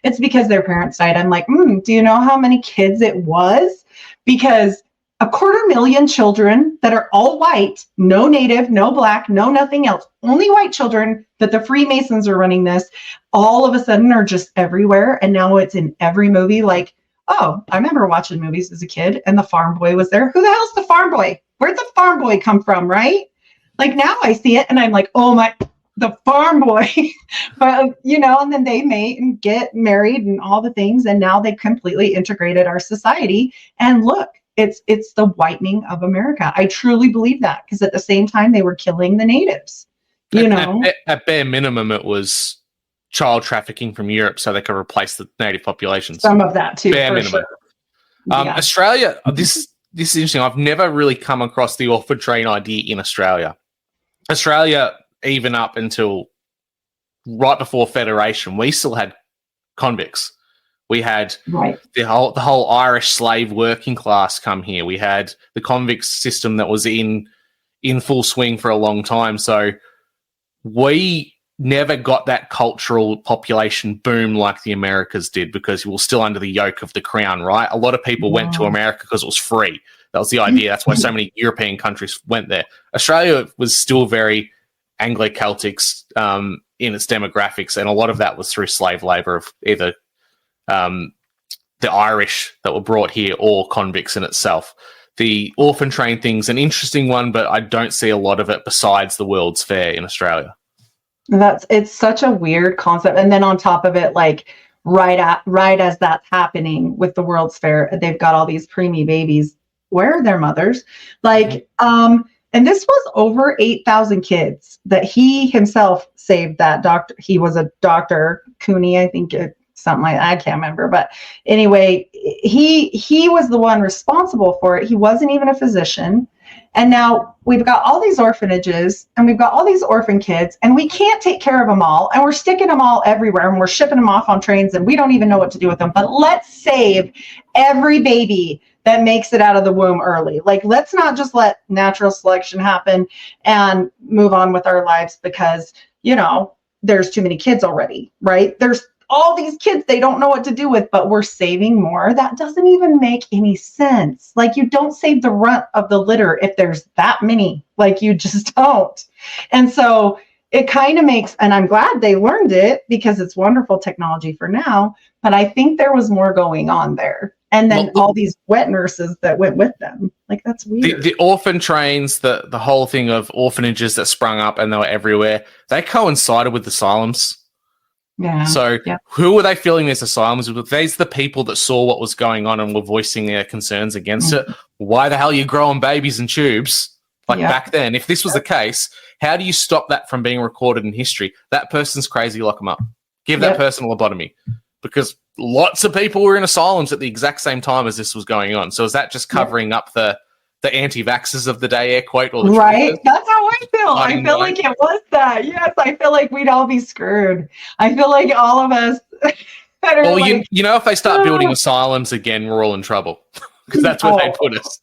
S4: it's because their parents died. I'm like, do you know how many kids it was? Because 250,000 children that are all white, no native, no black, no nothing else, only white children, that the Freemasons are running this, all of a sudden are just everywhere. And now it's in every movie. Like, oh, I remember watching movies as a kid and the farm boy was there. Who the hell's the farm boy? Where'd the farm boy come from, right? Like, now I see it and I'm like, oh my, the farm boy. But, and then they mate and get married and all the things. And now they've completely integrated our society. And look, it's the whitening of America. I truly believe that, because at the same time they were killing the natives.
S5: At bare minimum, it was child trafficking from Europe so they could replace the native populations.
S4: Some of that too.
S5: Bare minimum. Sure. Australia, this is interesting. I've never really come across the orphan train idea in Australia. Australia, even up until right before Federation, we still had convicts. We had the whole Irish slave working class come here. We had the convict system that was in full swing for a long time. So we never got that cultural population boom like the Americas did, because we were still under the yoke of the crown, right? A lot of people went to America because it was free. That was the idea. That's why so many European countries went there. Australia was still very Anglo-Celtics in its demographics, and a lot of that was through slave labor of either the Irish that were brought here or convicts in itself. The orphan train thing's an interesting one, but I don't see a lot of it besides the World's Fair in Australia.
S4: It's such a weird concept. And then on top of it, like right as that's happening with the World's Fair, they've got all these preemie babies. Where are their mothers? Like, and this was over 8,000 kids that he himself saved. That doctor, he was a doctor, Cooney, I think, something like that. I can't remember. But anyway, he was the one responsible for it. He wasn't even a physician. And now we've got all these orphanages and we've got all these orphan kids, and we can't take care of them all. And we're sticking them all everywhere, and we're shipping them off on trains, and we don't even know what to do with them. But let's save every baby that makes it out of the womb early. Like, let's not just let natural selection happen and move on with our lives because, you know, there's too many kids already, right? There's all these kids they don't know what to do with, but we're saving more. That doesn't even make any sense. Like, you don't save the runt of the litter if there's that many. Like, you just don't. And so it kind of makes, and I'm glad they learned it because it's wonderful technology for now, but I think there was more going on there. And then all these wet nurses that went with them. Like, that's weird.
S5: The orphan trains, the whole thing of orphanages that sprung up and they were everywhere, they coincided with asylums.
S4: Yeah.
S5: So who were they filling these asylums with? These are the people that saw what was going on and were voicing their concerns against it. Why the hell are you growing babies in tubes? Like back then, if this was the case, how do you stop that from being recorded in history? That person's crazy, lock them up. Give that person a lobotomy. Because lots of people were in asylums at the exact same time as this was going on. So is that just covering up the anti-vaxxers of the day, air quote? Or the
S4: right?
S5: truthers?
S4: That's how I feel. I feel like it was that. Yes, I feel like we'd all be screwed. I feel like all of us.
S5: Well, like, you know, if they start building asylums again, we're all in trouble. Because that's where they put us.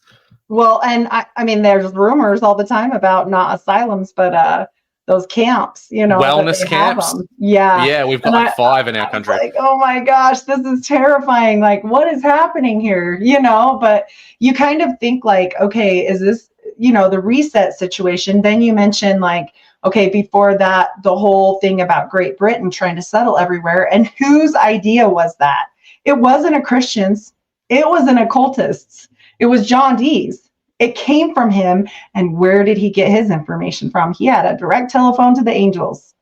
S4: Well, and I mean, there's rumors all the time about not asylums, but those camps, you know,
S5: wellness camps. Yeah, we've got like 5 in our country.
S4: Like, oh my gosh, this is terrifying. Like, what is happening here? You know, but you kind of think like, okay, is this, you know, the reset situation? Then you mention like, okay, before that, the whole thing about Great Britain trying to settle everywhere, and whose idea was that? It wasn't a Christian's. It was an occultist's. It was John Dee's. It came from him. And where did he get his information from? He had a direct telephone to the angels.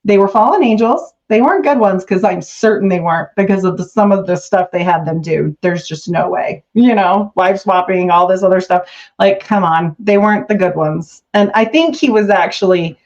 S4: They were fallen angels. They weren't good ones, because I'm certain they weren't, because of some of the stuff they had them do. There's just no way, you know, life swapping, all this other stuff. Like, come on, they weren't the good ones. And I think he was actually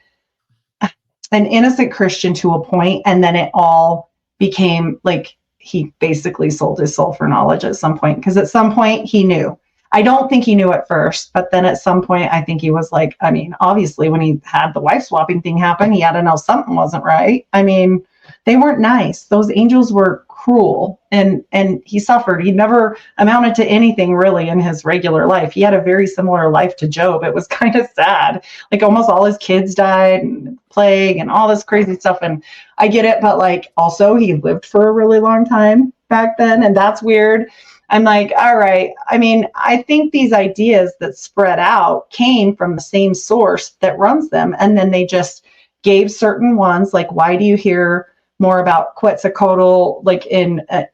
S4: an innocent Christian to a point, and then it all became like he basically sold his soul for knowledge at some point, because at some point he knew. I don't think he knew at first, but then at some point, I think he was like, I mean, obviously when he had the wife swapping thing happen, he had to know something wasn't right. I mean, they weren't nice. Those angels were cruel, and he suffered. He never amounted to anything really in his regular life. He had a very similar life to Job. It was kind of sad. Like, almost all his kids died, and plague and all this crazy stuff. And I get it, but like, also he lived for a really long time back then, and that's weird. I'm like, all right. I mean, I think these ideas that spread out came from the same source that runs them. And then they just gave certain ones, like, why do you hear more about Quetzalcoatl, like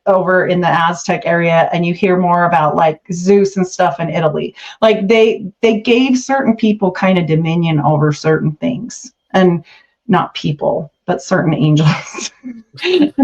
S4: over in the Aztec area, and you hear more about like Zeus and stuff in Italy? Like, they gave certain people kind of dominion over certain things, and not people, but certain angels,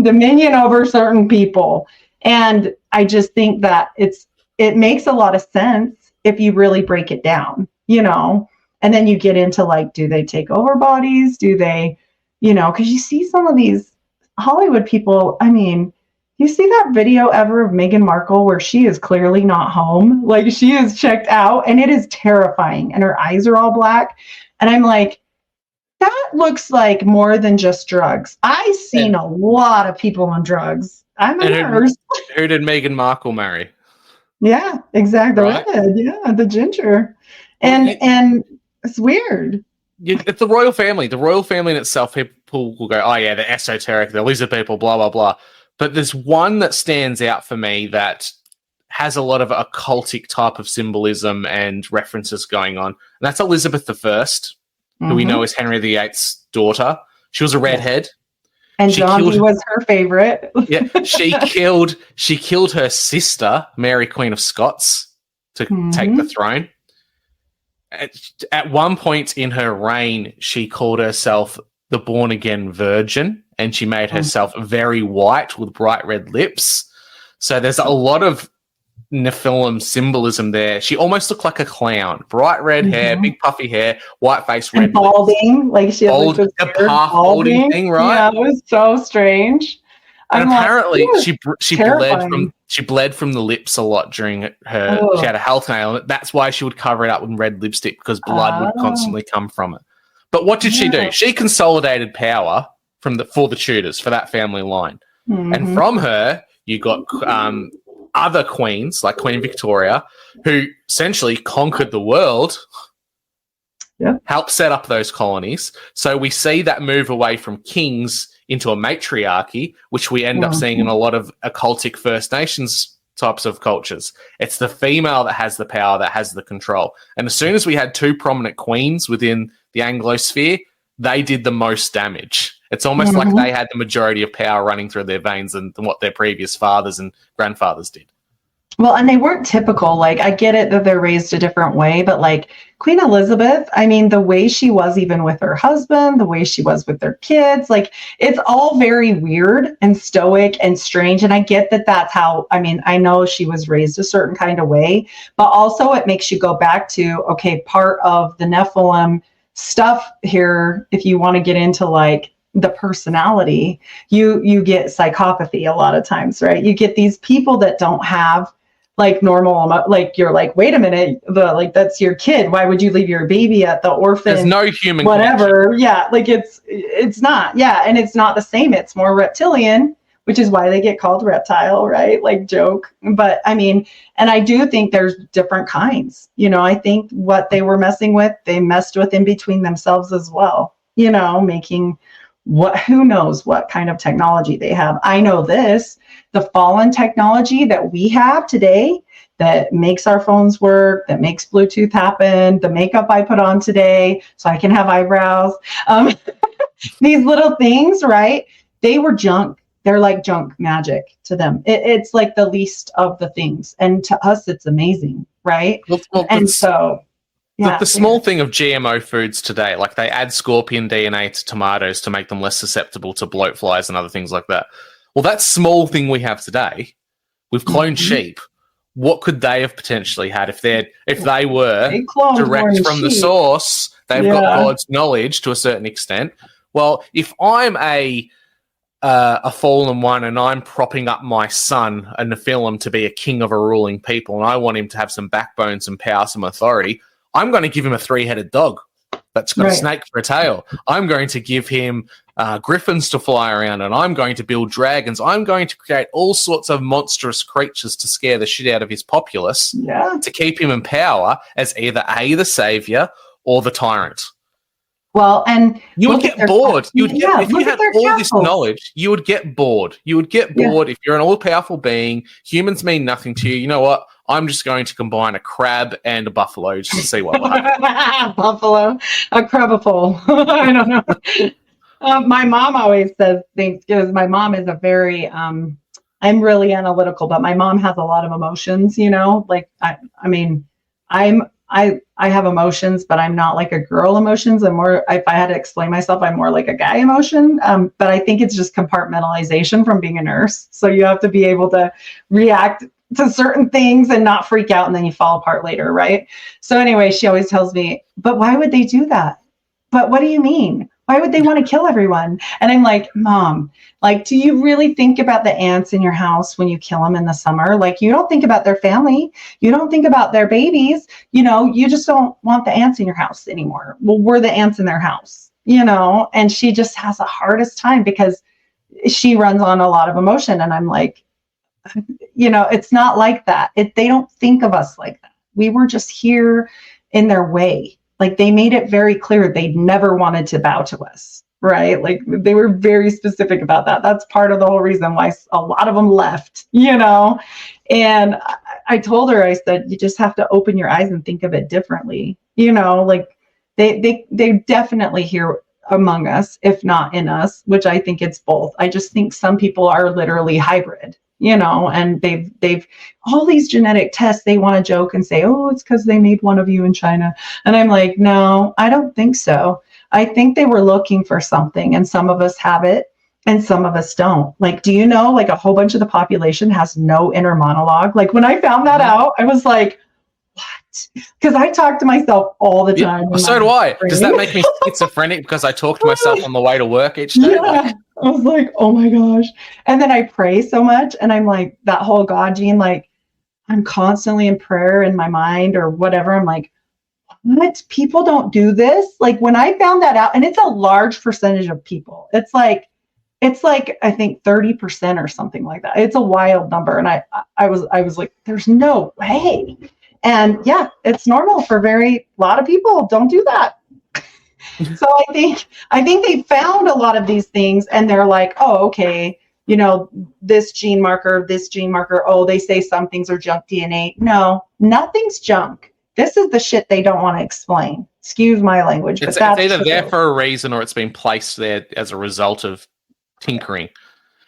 S4: dominion over certain people. And I just think that it makes a lot of sense if you really break it down, you know, and then you get into like, do they take over bodies? Do they, you know, because you see some of these Hollywood people. I mean, you see that video ever of Meghan Markle where she is clearly not home? Like, she is checked out, and it is terrifying, and her eyes are all black. And I'm like, that looks like more than just drugs. I've seen a lot of people on drugs. I'm a nurse.
S5: Who did Meghan Markle marry?
S4: Yeah, exactly. Right? Yeah, the ginger. And it's weird.
S5: It's the royal family. The royal family in itself, people will go, oh yeah, they're esoteric, they're lizard people, blah, blah, blah. But there's one that stands out for me that has a lot of occultic type of symbolism and references going on. And that's Elizabeth I. who we know is Henry VIII's daughter. She was a redhead.
S4: And John was her favorite.
S5: Yeah, she killed her sister, Mary, Queen of Scots, to take the throne. At one point in her reign, she called herself the born-again virgin, and she made herself very white with bright red lips. So there's a lot of Nephilim symbolism there. She almost looked like a clown. Bright red hair, big puffy hair, white face, red
S4: balding. Like she had like
S5: a half balding thing, right?
S4: Yeah, it was so strange.
S5: And apparently she bled from the lips a lot during her. She had a health ailment. That's why she would cover it up with red lipstick, because blood would constantly come from it. But what did she do? She consolidated power for the Tudors, for that family line. And from her, you got other queens like Queen Victoria, who essentially conquered the world, helped set up those colonies. So we see that move away from kings into a matriarchy, which we end up seeing in a lot of occultic First Nations types of cultures. It's the female that has the power, that has the control. And as soon as we had two prominent queens within the Anglosphere, they did the most damage. It's almost like they had the majority of power running through their veins than what their previous fathers and grandfathers did.
S4: Well, and they weren't typical. Like, I get it that they're raised a different way, but like Queen Elizabeth, I mean, the way she was even with her husband, the way she was with their kids, like it's all very weird and stoic and strange. And I get that that's how, I mean, I know she was raised a certain kind of way, but also it makes you go back to, okay, part of the Nephilim stuff here, if you want to get into like the personality, you get psychopathy a lot of times, right? You get these people that don't have like normal, like you're like, wait a minute, like that's your kid. Why would you leave your baby at the orphan?
S5: There's no human
S4: whatever.
S5: connection.
S4: Yeah, like it's not. Yeah, and it's not the same. It's more reptilian, which is why they get called reptile, right? Like joke. But I mean, and I do think there's different kinds. You know, I think what they were messing with, they messed with in between themselves as well. You know, making who knows what kind of technology they have. I know this, the fallen technology that we have today that makes our phones work, that makes Bluetooth happen, the makeup I put on today so I can have eyebrows, these little things, right? They were junk. They're like junk magic to them. It's like the least of the things. And to us, it's amazing, right?
S5: Well,
S4: and so...
S5: Yeah, the small thing of GMO foods today, like they add scorpion DNA to tomatoes to make them less susceptible to bloat flies and other things like that. Well, that small thing we have today, we've cloned sheep. What could they have potentially had if they were direct from the source? They've got God's knowledge to a certain extent. Well, if I'm a fallen one and I'm propping up my son, a Nephilim, to be a king of a ruling people, and I want him to have some backbone, some power, some authority, I'm going to give him a 3-headed dog that's got a snake for a tail. I'm going to give him griffins to fly around, and I'm going to build dragons. I'm going to create all sorts of monstrous creatures to scare the shit out of his populace to keep him in power as either the savior or the tyrant.
S4: Well, and
S5: you would get bored. You would get, if you had all this knowledge, you would get bored. You would get bored if you're an all-powerful being. Humans mean nothing to you. You know what? I'm just going to combine a crab and a buffalo just to see what will happen.
S4: Buffalo, a crabapole. I don't know. My mom always says things because my mom is a very, I'm really analytical, but my mom has a lot of emotions, you know, like, I mean, I have emotions, but I'm not like a girl emotions. I'm more, if I had to explain myself, I'm more like a guy emotion. But I think it's just compartmentalization from being a nurse. So you have to be able to react to certain things and not freak out, and then you fall apart later, right? So anyway, she always tells me, but why would they do that? But what do you mean? Why would they want to kill everyone? And I'm like, Mom, like, do you really think about the ants in your house when you kill them in the summer? Like, you don't think about their family. You don't think about their babies. You know, you just don't want the ants in your house anymore. Well, we're the ants in their house, you know? And she just has the hardest time because she runs on a lot of emotion. And I'm like, you know, it's not like that. They don't think of us like that. We were just here in their way. Like, they made it very clear they never wanted to bow to us, right? Like, they were very specific about that. That's part of the whole reason why a lot of them left, you know? And I told her, I said, you just have to open your eyes and think of it differently. You know, like, They definitely here among us, if not in us, which I think it's both. I just think some people are literally hybrid, and they've all these genetic tests. They want to joke and say, oh, it's because they made one of you in China. And I'm like, no, I don't think so. I think they were looking for something, and some of us have it and some of us don't. Like, do you know, like a whole bunch of the population has no inner monologue? Like when I found that out, I was like, what? Because I talk to myself all the time.
S5: Yeah, so do I. Does that make me schizophrenic because I talk to myself on the way to work each day?
S4: Yeah. I was like, oh my gosh. And then I pray so much, and I'm like, that whole God gene, like I'm constantly in prayer in my mind or whatever. I'm like, what? People don't do this? Like when I found that out, and it's a large percentage of people. It's like I think 30% or something like that. It's a wild number. And I was like, there's no way. And yeah, it's normal for a lot of people don't do that. So I think they found a lot of these things, and they're like, oh, okay, this gene marker, oh, they say some things are junk DNA. No, nothing's junk. This is the shit they don't want to explain. Excuse my language.
S5: It's
S4: that's
S5: either
S4: true.
S5: there for a reason or it's been placed there as a result of tinkering.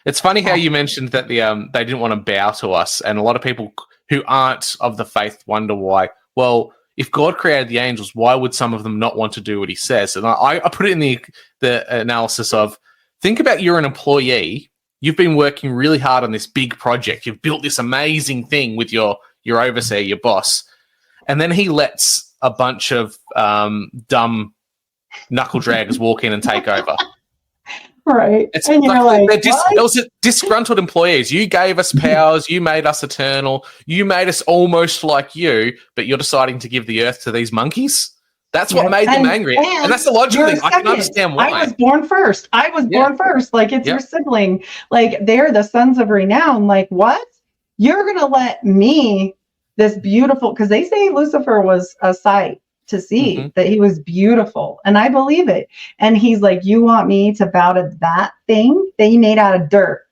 S5: It's funny how you mentioned that they didn't want to bow to us, and a lot of people who aren't of the faith wonder why. Well, if God created the angels, why would some of them not want to do what he says? And I put it in the analysis of, think about, you're an employee, you've been working really hard on this big project, you've built this amazing thing with your overseer, your boss, and then he lets a bunch of dumb knuckle draggers walk in and take over.
S4: Right.
S5: It's
S4: and you're like,
S5: those are disgruntled employees. You gave us powers. You made us eternal. You made us almost like you, but you're deciding to give the earth to these monkeys? That's what made them angry. And that's the logical thing. I can understand why.
S4: I was born first. Born first. Like, it's your sibling. Like, they're the sons of renown. Like, what? You're going to let me, this beautiful, because they say Lucifer was a sight to see, that he was beautiful. And I believe it. And he's like, you want me to bow to that thing that you made out of dirt?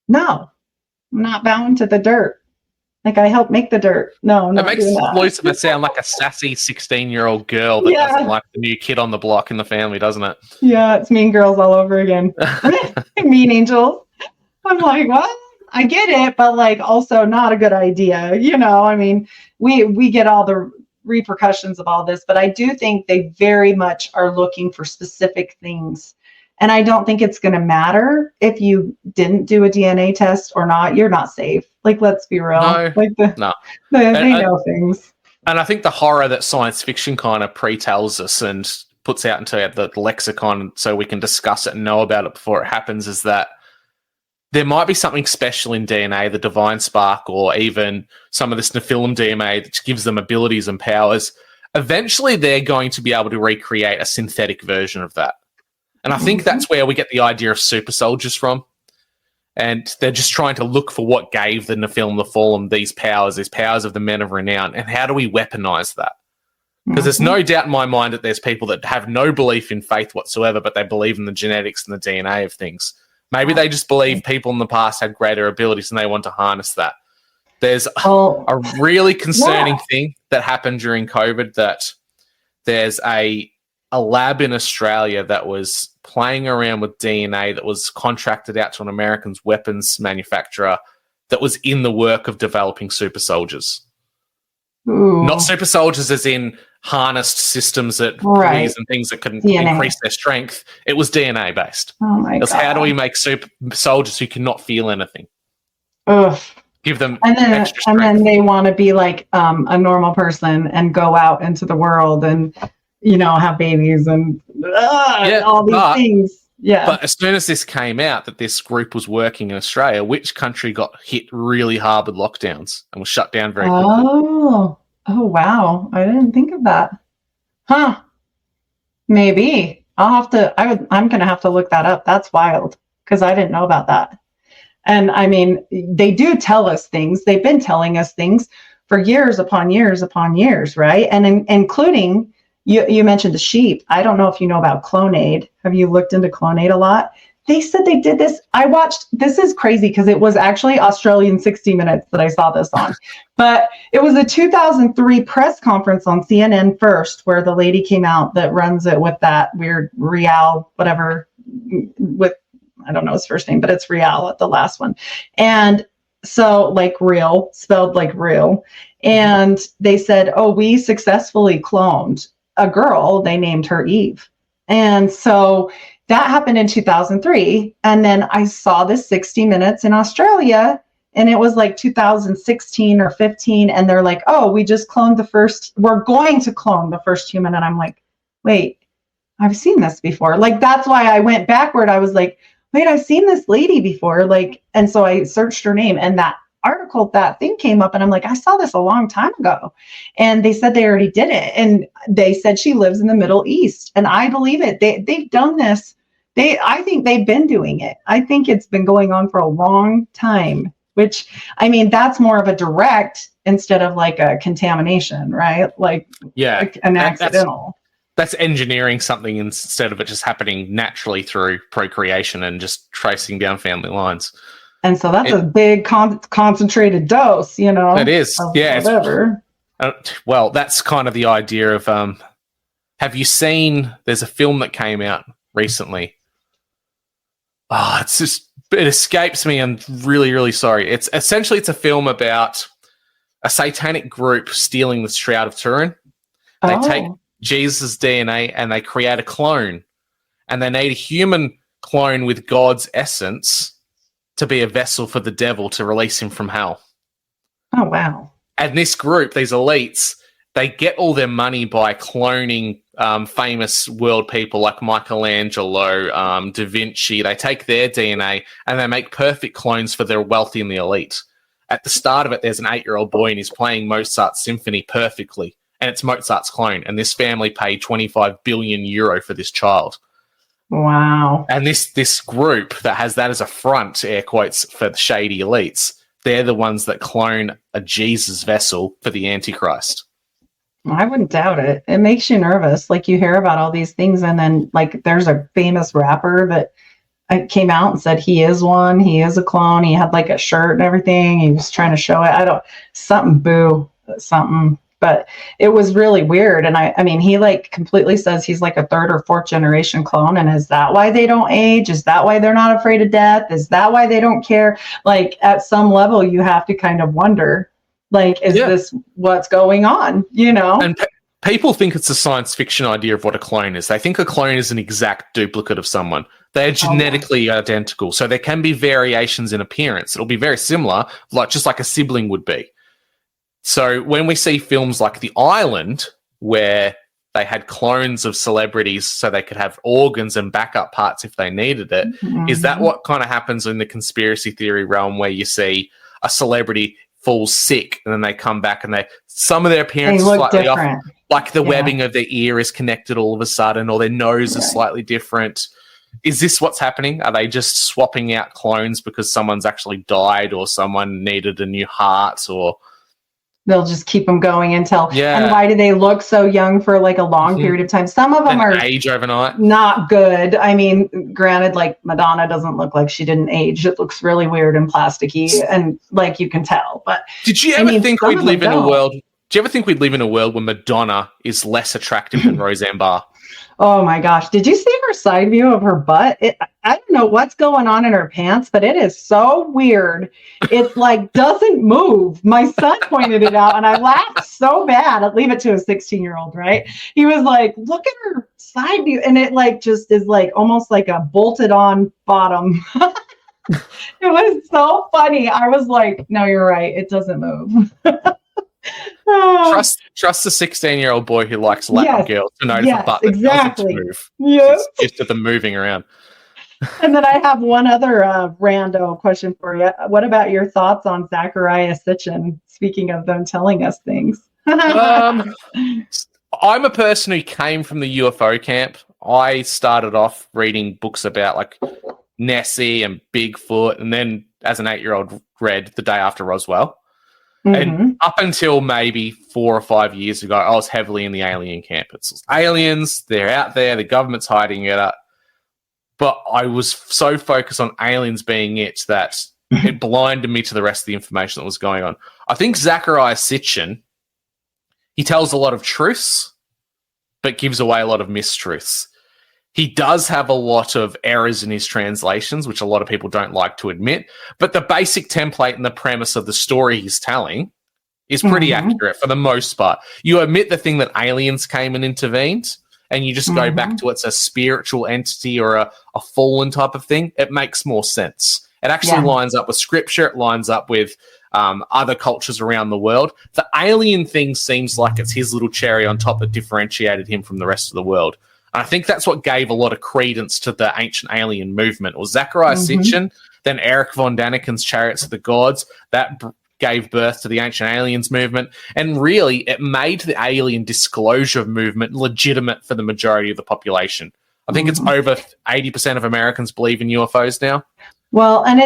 S4: No, I'm not bowing to the dirt. Like, I helped make the dirt. No,
S5: it makes Lucifer sound like a sassy 16-year-old girl that doesn't like the new kid on the block in the family, doesn't it? Yeah, it's Mean Girls all over again. Mean Angels. I'm like, what? I get it, but like also not a good idea. I mean, we get all the repercussions of all this, but I do think they very much are looking for specific things. And I don't think it's going to matter if you didn't do a DNA test or not. You're not safe. Like, let's be real. No,
S4: like they know things.
S5: And I think the horror that science fiction kind of pre-tells us and puts out into the lexicon so we can discuss it and know about it before it happens is that there might be something special in DNA, the divine spark, or even some of this Nephilim DNA that gives them abilities and powers. Eventually, they're going to be able to recreate a synthetic version of that. And I think that's where we get the idea of super soldiers from. And they're just trying to look for what gave the Nephilim, the Fallen, these powers of the men of renown. And how do we weaponize that? Because there's no doubt in my mind that there's people that have no belief in faith whatsoever, but they believe in the genetics and the DNA of things. Maybe they just believe people in the past had greater abilities and they want to harness that. There's a really concerning thing that happened during COVID, that there's a lab in Australia that was playing around with DNA that was contracted out to an American weapons manufacturer that was in the work of developing super soldiers. Ooh. Not super soldiers as in harnessed systems that pulleys and things that could increase their strength. It was DNA based. Oh my God. How do we make super soldiers who cannot feel anything? Ugh. Give them extra strength. And then they want to be like a normal person and go out into the world and have babies and all these things. Yeah. But as soon as this came out that this group was working in Australia, which country got hit really hard with lockdowns and was shut down very quickly? Oh, wow. I didn't think of that. Huh. Maybe. I'm going to have to look that up. That's wild because I didn't know about that. And I mean, they do tell us things. They've been telling us things for years upon years upon years, right? And including, you mentioned the sheep. I don't know if you know about Clonade. Have you looked into Clonade a lot?
S4: they said they did this. I watched, this is crazy because it was actually Australian 60 Minutes that I saw this on, but it was a 2003 press conference on CNN first, where the lady came out that runs it with that weird Real, whatever, with, I don't know his first name, but it's Real at the last one. And so like real, spelled like real. And they said, oh, we successfully cloned a girl. They named her Eve. And so that happened in 2003. And then I saw this 60 Minutes in Australia, and it was like 2016 or 15. And they're like, oh, we just cloned we're going to clone the first human. And I'm like, wait, I've seen this before. Like, that's why I went backward. I was like, wait, I've seen this lady before. Like, and so I searched her name, and that article, that thing came up, and I'm like, I saw this a long time ago. And they said they already did it. And they said she lives in the Middle East. And I believe it. They've done this. I think they've been doing it. I think it's been going on for a long time, which, I mean, that's more of a direct instead of like a contamination, right? Like,
S5: yeah,
S4: like an accidental.
S5: That's engineering something instead of it just happening naturally through procreation and just tracing down family lines.
S4: And so that's a big concentrated dose, you know.
S5: It is, yeah.
S4: Whatever.
S5: Well, that's kind of the idea of. Have you seen? There's a film that came out recently. Oh, it escapes me. I'm really, really sorry. It's a film about a satanic group stealing the Shroud of Turin. They take Jesus' DNA and they create a clone, and they need a human clone with God's essence to be a vessel for the devil to release him from hell.
S4: Oh, wow.
S5: And this group, these elites, they get all their money by cloning famous world people like Michelangelo, Da Vinci. They take their DNA and they make perfect clones for their wealthy and the elite. At the start of it, there's an 8-year-old boy and he's playing Mozart's symphony perfectly. And it's Mozart's clone. And this family paid 25 billion euro for this child.
S4: Wow.
S5: And this group that has that as a front, air quotes, for the shady elites, they're the ones that clone a Jesus vessel for the Antichrist.
S4: I wouldn't doubt it. It makes you nervous. Like, you hear about all these things, and then like there's a famous rapper that came out and said he is one. He is a clone. He had like a shirt and everything. He was trying to show it. Something. But it was really weird. And I mean, he like completely says he's like a 3rd or 4th generation clone. And is that why they don't age? Is that why they're not afraid of death? Is that why they don't care? Like, at some level, you have to kind of wonder, like, is this what's going on? You know?
S5: And people think it's a science fiction idea of what a clone is. They think a clone is an exact duplicate of someone. They're genetically identical. So there can be variations in appearance. It'll be very similar, just like a sibling would be. So when we see films like The Island, where they had clones of celebrities so they could have organs and backup parts if they needed it, is that what kind of happens in the conspiracy theory realm, where you see a celebrity falls sick and then they come back and some of their appearance is slightly different. Off, like the webbing of their ear is connected all of a sudden, or their nose is slightly different. Is this what's happening? Are they just swapping out clones because someone's actually died or someone needed a new heart, or...
S4: They'll just keep them going until, and why do they look so young for like a long period of time? Some of them are
S5: age overnight.
S4: Not good. I mean, granted, like Madonna doesn't look like she didn't age. It looks really weird and plasticky, and like you can tell. But
S5: did you ever think we'd live in a world? Do you ever think we'd live in a world where Madonna is less attractive than Roseanne Barr?
S4: Oh my gosh. Did you see her side view of her butt? I don't know what's going on in her pants, but it is so weird. It's like doesn't move. My son pointed it out and I laughed so bad. I'd leave it to a 16-year-old, right? He was like, look at her side view. And it like just is like almost like a bolted on bottom. It was so funny. I was like, no, you're right. It doesn't move.
S5: Trust the 16-year-old boy who likes Latin girls to know the butt that doesn't move.
S4: Yes.
S5: It's just them moving around.
S4: And then I have one other rando question for you. What about your thoughts on Zecharia Sitchin? Speaking of them telling us things.
S5: I'm a person who came from the UFO camp. I started off reading books about like Nessie and Bigfoot, and then as an 8-year-old read The Day After Roswell. And up until maybe 4 or 5 years ago, I was heavily in the alien camp. It's aliens, they're out there, the government's hiding it up. but I was so focused on aliens being it that it blinded me to the rest of the information that was going on. I think Zecharia Sitchin, he tells a lot of truths, but gives away a lot of mistruths. He does have a lot of errors in his translations, which a lot of people don't like to admit, but the basic template and the premise of the story he's telling is pretty accurate for the most part. You omit the thing that aliens came and intervened, and you just go back to it's a spiritual entity or a fallen type of thing. It makes more sense. It actually lines up with scripture. It lines up with other cultures around the world. The alien thing seems like it's his little cherry on top that differentiated him from the rest of the world. And I think that's what gave a lot of credence to the ancient alien movement. It was Zecharia Sitchin, then Eric von Daniken's Chariots of the Gods. That gave birth to the Ancient Aliens movement, and really it made the alien disclosure movement legitimate for the majority of the population. I think it's over 80% of Americans believe in UFOs now.
S4: Well, and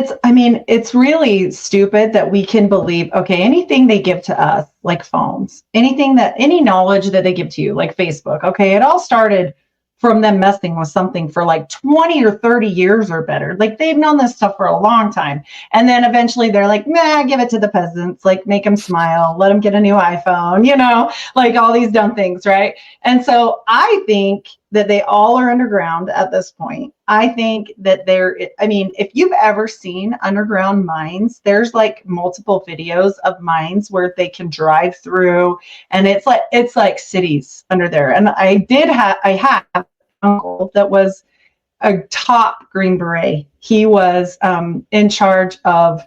S4: it's really stupid that we can believe, okay, anything they give to us, like phones, any knowledge that they give to you, like Facebook, okay, it all started from them messing with something for like 20 or 30 years or better. Like they've known this stuff for a long time. And then eventually they're like, nah, give it to the peasants, like make them smile, let them get a new iPhone, like all these dumb things, right? And so I think that they all are underground at this point. I think that if you've ever seen underground mines, there's like multiple videos of mines where they can drive through, and it's like cities under there. And I have an uncle that was a top Green Beret. He was in charge of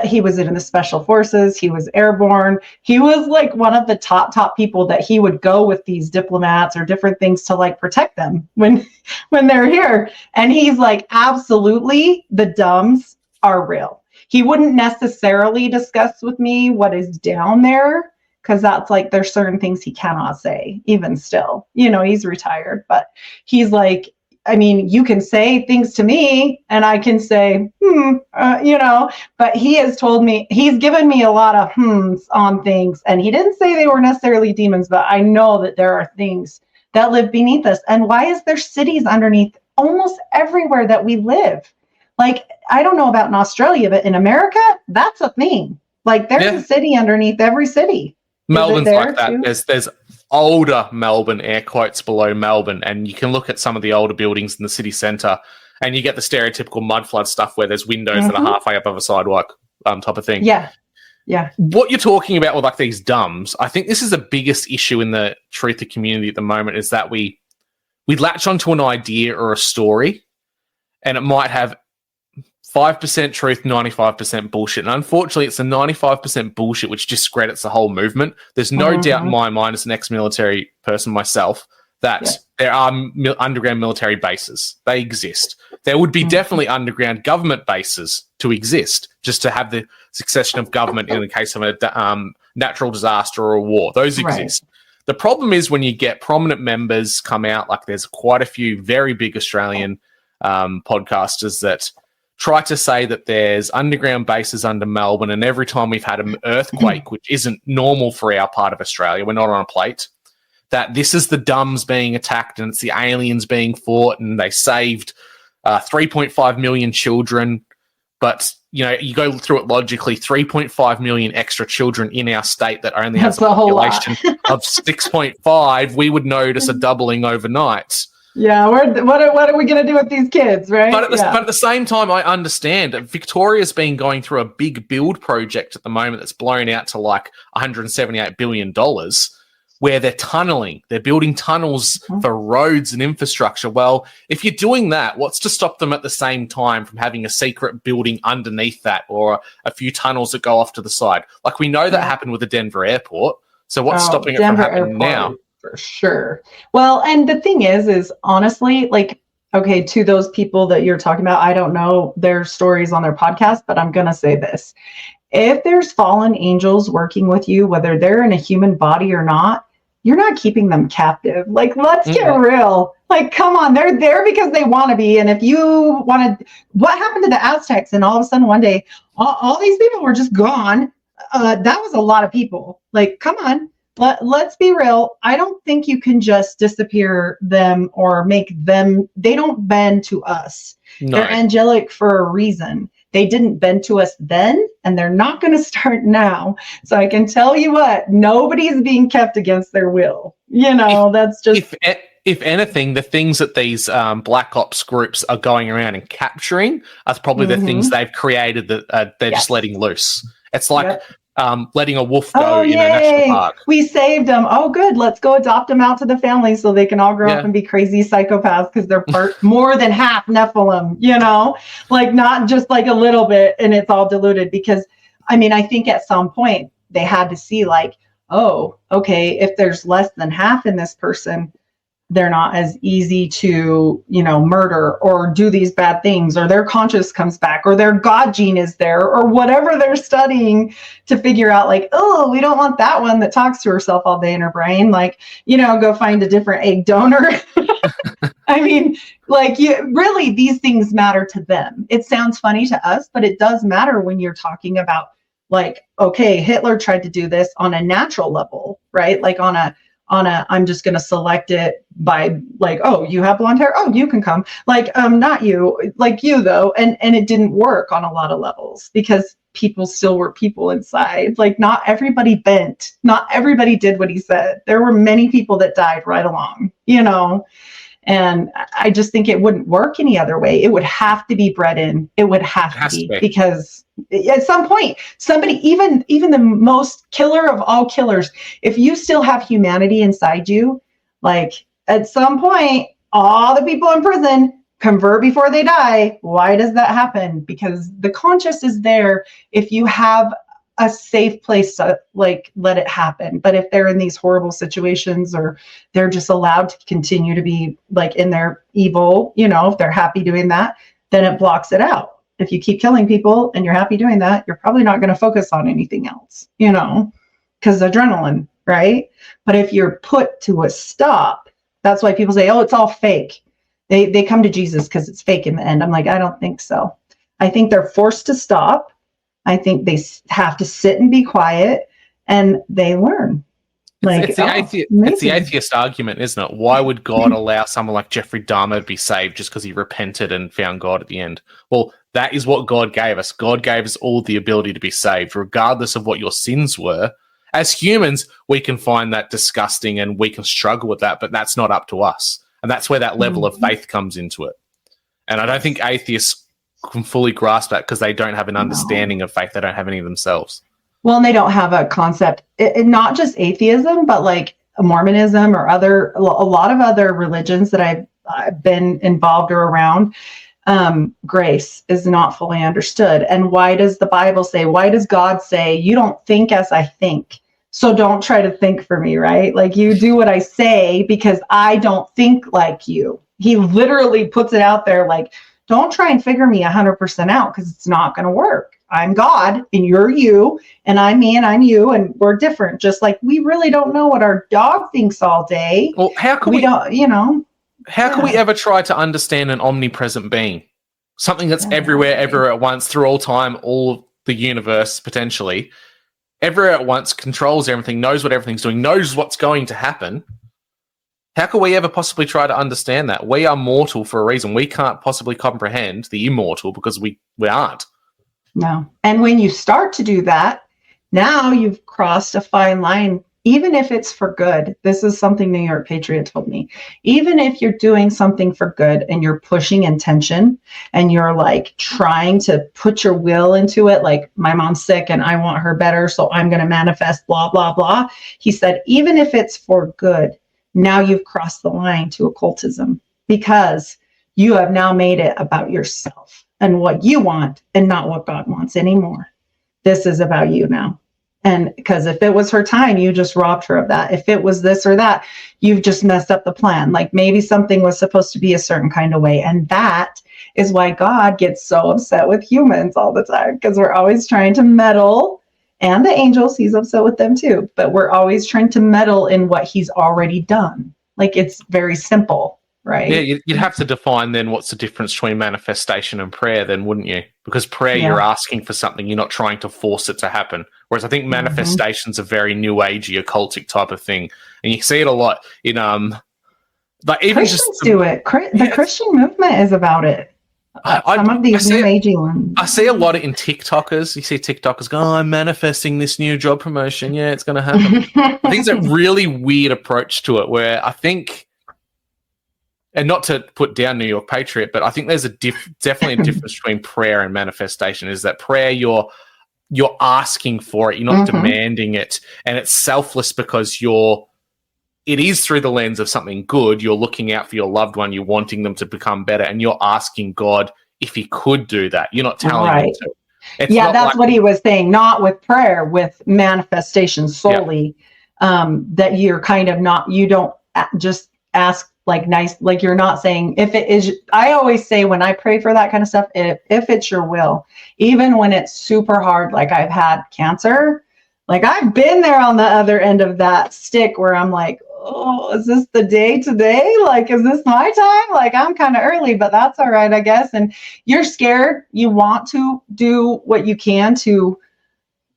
S4: he was in the special forces. He was airborne. He was like one of the top people that he would go with these diplomats or different things to like protect them when they're here. And he's like, absolutely, the dumbs are real. He wouldn't necessarily discuss with me what is down there, because that's like, there's certain things he cannot say, even still, he's retired, but he's like, you can say things to me and I can say, but he has told me, he's given me a lot of hmms on things. And he didn't say they were necessarily demons, but I know that there are things that live beneath us. And why is there cities underneath almost everywhere that we live? Like, I don't know about in Australia, but in America, that's a thing. Like there's a city underneath every city.
S5: Melbourne's like that. There's older Melbourne, air quotes below Melbourne, and you can look at some of the older buildings in the city centre and you get the stereotypical mud flood stuff where there's windows that are halfway up of a sidewalk type of thing.
S4: Yeah.
S5: What you're talking about with like these dumbs, I think this is the biggest issue in the truther community at the moment, is that we latch onto an idea or a story and it might have 5% truth, 95% bullshit. And unfortunately, it's the 95% bullshit which discredits the whole movement. There's no doubt in my mind, as an ex-military person myself, that there are underground military bases. They exist. There would be definitely underground government bases to exist, just to have the succession of government in the case of a natural disaster or a war. Those exist. The problem is when you get prominent members come out, like there's quite a few very big Australian podcasters that try to say that there's underground bases under Melbourne, and every time we've had an earthquake, which isn't normal for our part of Australia, we're not on a plate, that this is the dumbs being attacked and it's the aliens being fought and they saved 3.5 million children. But, you go through it logically, 3.5 million extra children in our state that only has a population of 6.5, we would notice a doubling overnight.
S4: Yeah, what are we going to do with these kids, right?
S5: But at the same time, I understand Victoria's been going through a big build project at the moment that's blown out to like $178 billion, where they're tunneling. They're building tunnels for roads and infrastructure. Well, if you're doing that, what's to stop them at the same time from having a secret building underneath that, or a few tunnels that go off to the side? Like we know that happened with the Denver airport. So what's stopping it from happening now?
S4: For sure. Well, and the thing is honestly, like, okay, to those people that you're talking about, I don't know their stories on their podcast, but I'm going to say this. If there's fallen angels working with you, whether they're in a human body or not, you're not keeping them captive. Like, let's get real. Like, come on, they're there because they want to be. And if you wanted, what happened to the Aztecs? And all of a sudden one day, all these people were just gone. That was a lot of people. Like, come on. let's be real. I don't think you can just disappear them or make them, they don't bend to us.
S5: No.
S4: They're angelic for a reason. They didn't bend to us then, and they're not going to start now. So I can tell you what, nobody's being kept against their will. That's just...
S5: If anything, the things that these black ops groups are going around and capturing are probably the things they've created that they're just letting loose. It's like letting a wolf go in a national park.
S4: We saved them. Oh, good. Let's go adopt them out to the family so they can all grow up and be crazy psychopaths because they're more than half Nephilim, like not just like a little bit and it's all diluted. Because, I think at some point they had to see like, oh, okay, if there's less than half in this person, they're not as easy to, murder or do these bad things, or their conscience comes back, or their God gene is there, or whatever they're studying to figure out like, oh, we don't want that one that talks to herself all day in her brain. Like, go find a different egg donor. Really, these things matter to them. It sounds funny to us, but it does matter when you're talking about like, okay, Hitler tried to do this on a natural level, right? Like on a, I'm just going to select it by like, oh, you have blonde hair. Oh, you can come. Like, not you, like you though. And it didn't work on a lot of levels because people still were people inside. Like not everybody bent. Not everybody did what he said. There were many people that died right along, and I just think it wouldn't work any other way. It would have to be bred in. It would have to be because at some point, somebody, even the most killer of all killers, if you still have humanity inside you, like at some point, all the people in prison convert before they die. Why does that happen? Because the conscious is there if you have a safe place to like let it happen. But if they're in these horrible situations or they're just allowed to continue to be like in their evil, if they're happy doing that, then it blocks it out. If you keep killing people and you're happy doing that, you're probably not going to focus on anything else, because adrenaline, right? But if you're put to a stop, that's why people say, oh, it's all fake. They come to Jesus because it's fake in the end. I'm like, I don't think so. I think they're forced to stop. I think they have to sit and be quiet and they learn. Like
S5: it's the atheist argument, isn't it? Why would God allow someone like Jeffrey Dahmer to be saved just because he repented and found God at the end? Well, that is what God gave us. God gave us all the ability to be saved, regardless of what your sins were. As humans, we can find that disgusting and we can struggle with that, but that's not up to us. And that's where that level of faith comes into it. And I don't think atheists can fully grasp that because they don't have an understanding of faith. They don't have any themselves.
S4: Well, and they don't have a concept, not just atheism, but like Mormonism or a lot of other religions that I've been involved or around. Grace is not fully understood. And why does the Bible say, why does God say, you don't think as I think? So don't try to think for me, right? Like you do what I say because I don't think like you. He literally puts it out there like, don't try and figure me 100% out because it's not going to work. I'm God and you're you and I'm me and I'm you and we're different. Just like we really don't know what our dog thinks all day.
S5: Well, how can we How can we ever try to understand an omnipresent being? Something that's everywhere at once, through all time, all of the universe, potentially. Everywhere at once, controls everything, knows what everything's doing, knows what's going to happen. How can we ever possibly try to understand that? We are mortal for a reason. We can't possibly comprehend the immortal because we aren't.
S4: No. And when you start to do that, now you've crossed a fine line, even if it's for good. This is something New York Patriot told me. Even if you're doing something for good and you're pushing intention and you're like trying to put your will into it, like my mom's sick and I want her better, so I'm going to manifest blah, blah, blah. He said, even if it's for good, now you've crossed the line to occultism because you have now made it about yourself and what you want and not what God wants anymore. This is about you now. And because if it was her time, you just robbed her of that. If it was this or that, you've just messed up the plan. Like maybe something was supposed to be a certain kind of way. And that is why God gets so upset with humans all the time, because we're always trying to meddle. And the angels, he's upset with them too. But we're always trying to meddle in what he's already done. Like it's very simple. right?
S5: Yeah, you'd have to define then what's the difference between manifestation and prayer then, wouldn't you? Because prayer, you're asking for something, you're not trying to force it to happen. Whereas I think manifestation's a very new agey, occultic type of thing. And you see it a lot in like even
S4: Christians
S5: just
S4: do it. The Christian movement is about it. Some of these new agey ones.
S5: I see a lot in TikTokers. You see TikTokers go, "Oh, I'm manifesting this new job promotion. Yeah, it's going to happen." I think it's a really weird approach to it where I think, and not to put down New York Patriot, but I think there's definitely a difference between prayer and manifestation. Is that prayer you're asking for it, you're not demanding it, and it's selfless because it is through the lens of something good. You're looking out for your loved one. You're wanting them to become better, and you're asking God if He could do that. You're not telling Him to. It's
S4: that's what he was saying. Not with prayer, with manifestation solely. That you're kind of not. You don't just ask like nice. Like you're not saying if it is. I always say when I pray for that kind of stuff, if it's your will, even when it's super hard, like I've had cancer. Like I've been there on the other end of that stick where I'm like, oh, is this the day today? Like, is this my time? Like I'm kind of early, but that's all right, I guess. And you're scared. You want to do what you can to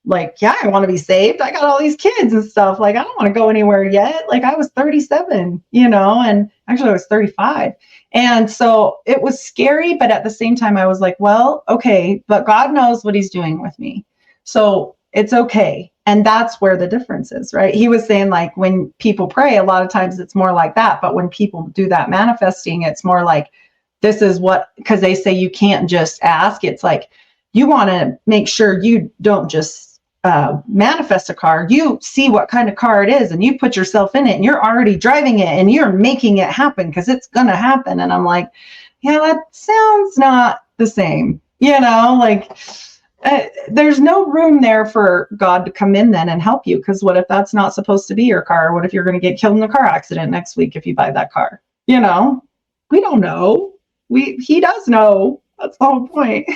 S4: like, I want to be saved. I got all these kids and stuff. Like, I don't want to go anywhere yet. Like I was 37, and actually I was 35. And so it was scary, but at the same time I was like, well, okay, but God knows what He's doing with me. So it's okay. And that's where the difference is, right? He was saying like when people pray, a lot of times it's more like that. But when people do that manifesting, it's more like this is what, because they say you can't just ask. It's like you want to make sure you don't just manifest a car. You see what kind of car it is and you put yourself in it and you're already driving it and you're making it happen because it's going to happen. And I'm like, yeah, that sounds not the same, like. There's no room there for God to come in then and help you. Because what if that's not supposed to be your car? What if you're going to get killed in a car accident next week if you buy that car? We don't know. He does know. That's the whole point.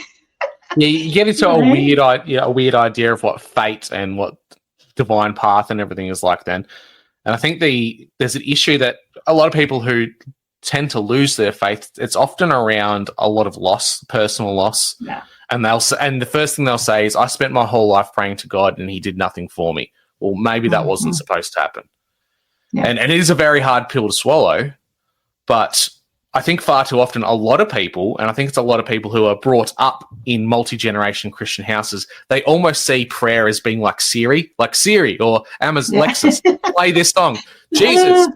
S5: Yeah, you get into a weird idea of what fate and what divine path and everything is like then. And I think there's an issue that a lot of people who tend to lose their faith, it's often around a lot of loss, personal loss.
S4: Yeah.
S5: And the first thing they'll say is, I spent my whole life praying to God and He did nothing for me. Well, maybe that wasn't supposed to happen. Yeah. And it is a very hard pill to swallow. But I think far too often a lot of people, and I think it's a lot of people who are brought up in multi-generation Christian houses, they almost see prayer as being like Siri or Amazon Lexus, play this song. Jesus,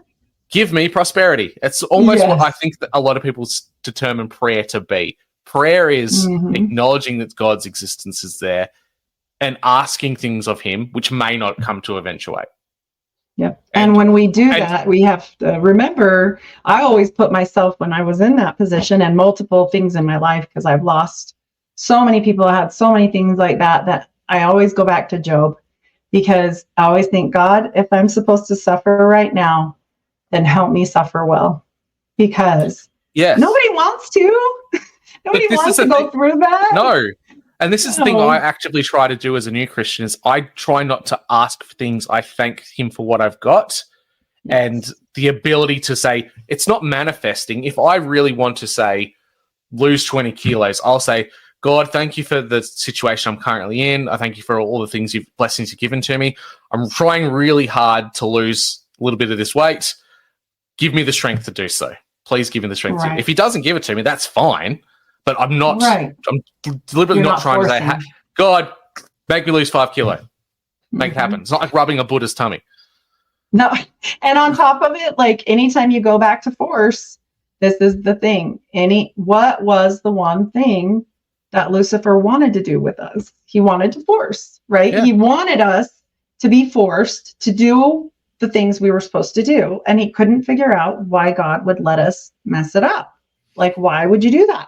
S5: give me prosperity. It's almost what I think that a lot of people determine prayer to be. Prayer is acknowledging that God's existence is there and asking things of Him, which may not come to eventuate.
S4: Yep. And when we do that, we have to remember, I always put myself when I was in that position and multiple things in my life, because I've lost so many people. I had so many things like that I always go back to Job, because I always think, God, if I'm supposed to suffer right now, then help me suffer well, because nobody wants to. Nobody wants to go through that.
S5: No. And this is the thing I actively try to do as a new Christian is I try not to ask for things. I thank Him for what I've got and the ability to say, it's not manifesting. If I really want to say, lose 20 kilos, I'll say, God, thank you for the situation I'm currently in. I thank you for all the blessings you've given to me. I'm trying really hard to lose a little bit of this weight. Give me the strength to do so. Please give me the strength. If He doesn't give it to me, that's fine. But I'm not, I'm deliberately not trying to say, God, make me lose 5 kilos. Make it happen. It's not like rubbing a Buddha's tummy.
S4: No. And on top of it, like anytime you go back to force, this is the thing. What was the one thing that Lucifer wanted to do with us? He wanted to force, right? Yeah. He wanted us to be forced to do the things we were supposed to do. And he couldn't figure out why God would let us mess it up. Like, why would you do that?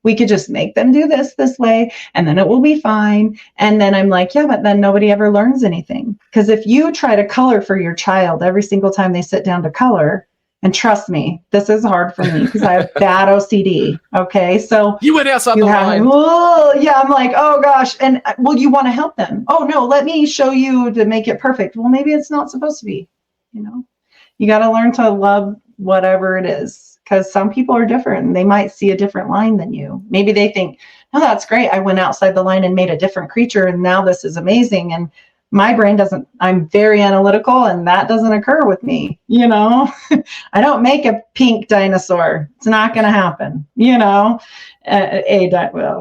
S4: We could just make them do this way, and then it will be fine. And then I'm like, yeah, but then nobody ever learns anything. Because if you try to color for your child every single time they sit down to color, and trust me, this is hard for me because I have bad OCD. Okay, so
S5: you went outside the line.
S4: I'm like, oh gosh, and you want to help them? Oh no, let me show you to make it perfect. Well, maybe it's not supposed to be. You got to learn to love whatever it is. because some people are different. They might see a different line than you. Maybe they think, oh, that's great. I went outside the line and made a different creature, and now this is amazing. And my brain doesn't, I'm very analytical, and that doesn't occur with me. I don't make a pink dinosaur. It's not going to happen, well,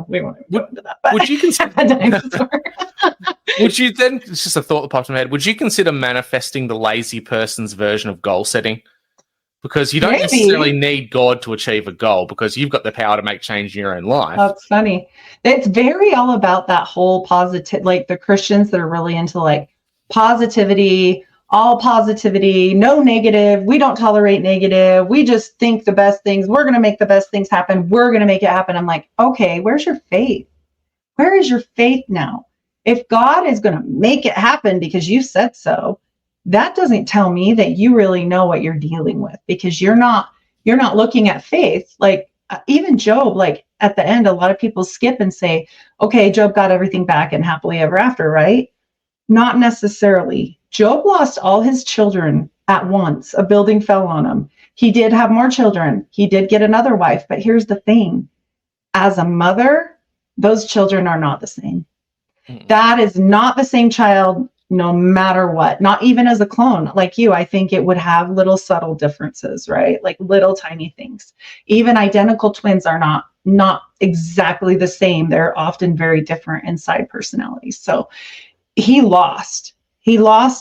S4: we won't go into that. But
S5: would you consider
S4: a dinosaur?
S5: Would you then, it's just a thought that popped in my head, would you consider manifesting the lazy person's version of goal setting? Because you don't necessarily need God to achieve a goal, because you've got the power to make change in your own life.
S4: That's funny. It's very all about that whole positive, like the Christians that are really into like positivity, all positivity, no negative. We don't tolerate negative. We just think the best things. We're going to make the best things happen. We're going to make it happen. I'm like, okay, where's your faith? Where is your faith now? If God is going to make it happen because you said so, that doesn't tell me that you really know what you're dealing with, because you're not looking at faith. Like even Job, like at the end, a lot of people skip and say, okay, Job got everything back and happily ever after, right? Not necessarily. Job lost all his children at once. A building fell on him. He did have more children. He did get another wife. But here's the thing. As a mother, those children are not the same. That is not the same child, no matter what. Not even as a clone like you. I think it would have little subtle differences, right? Like little tiny things. Even identical twins are not exactly the same. They're often very different inside personalities. So he lost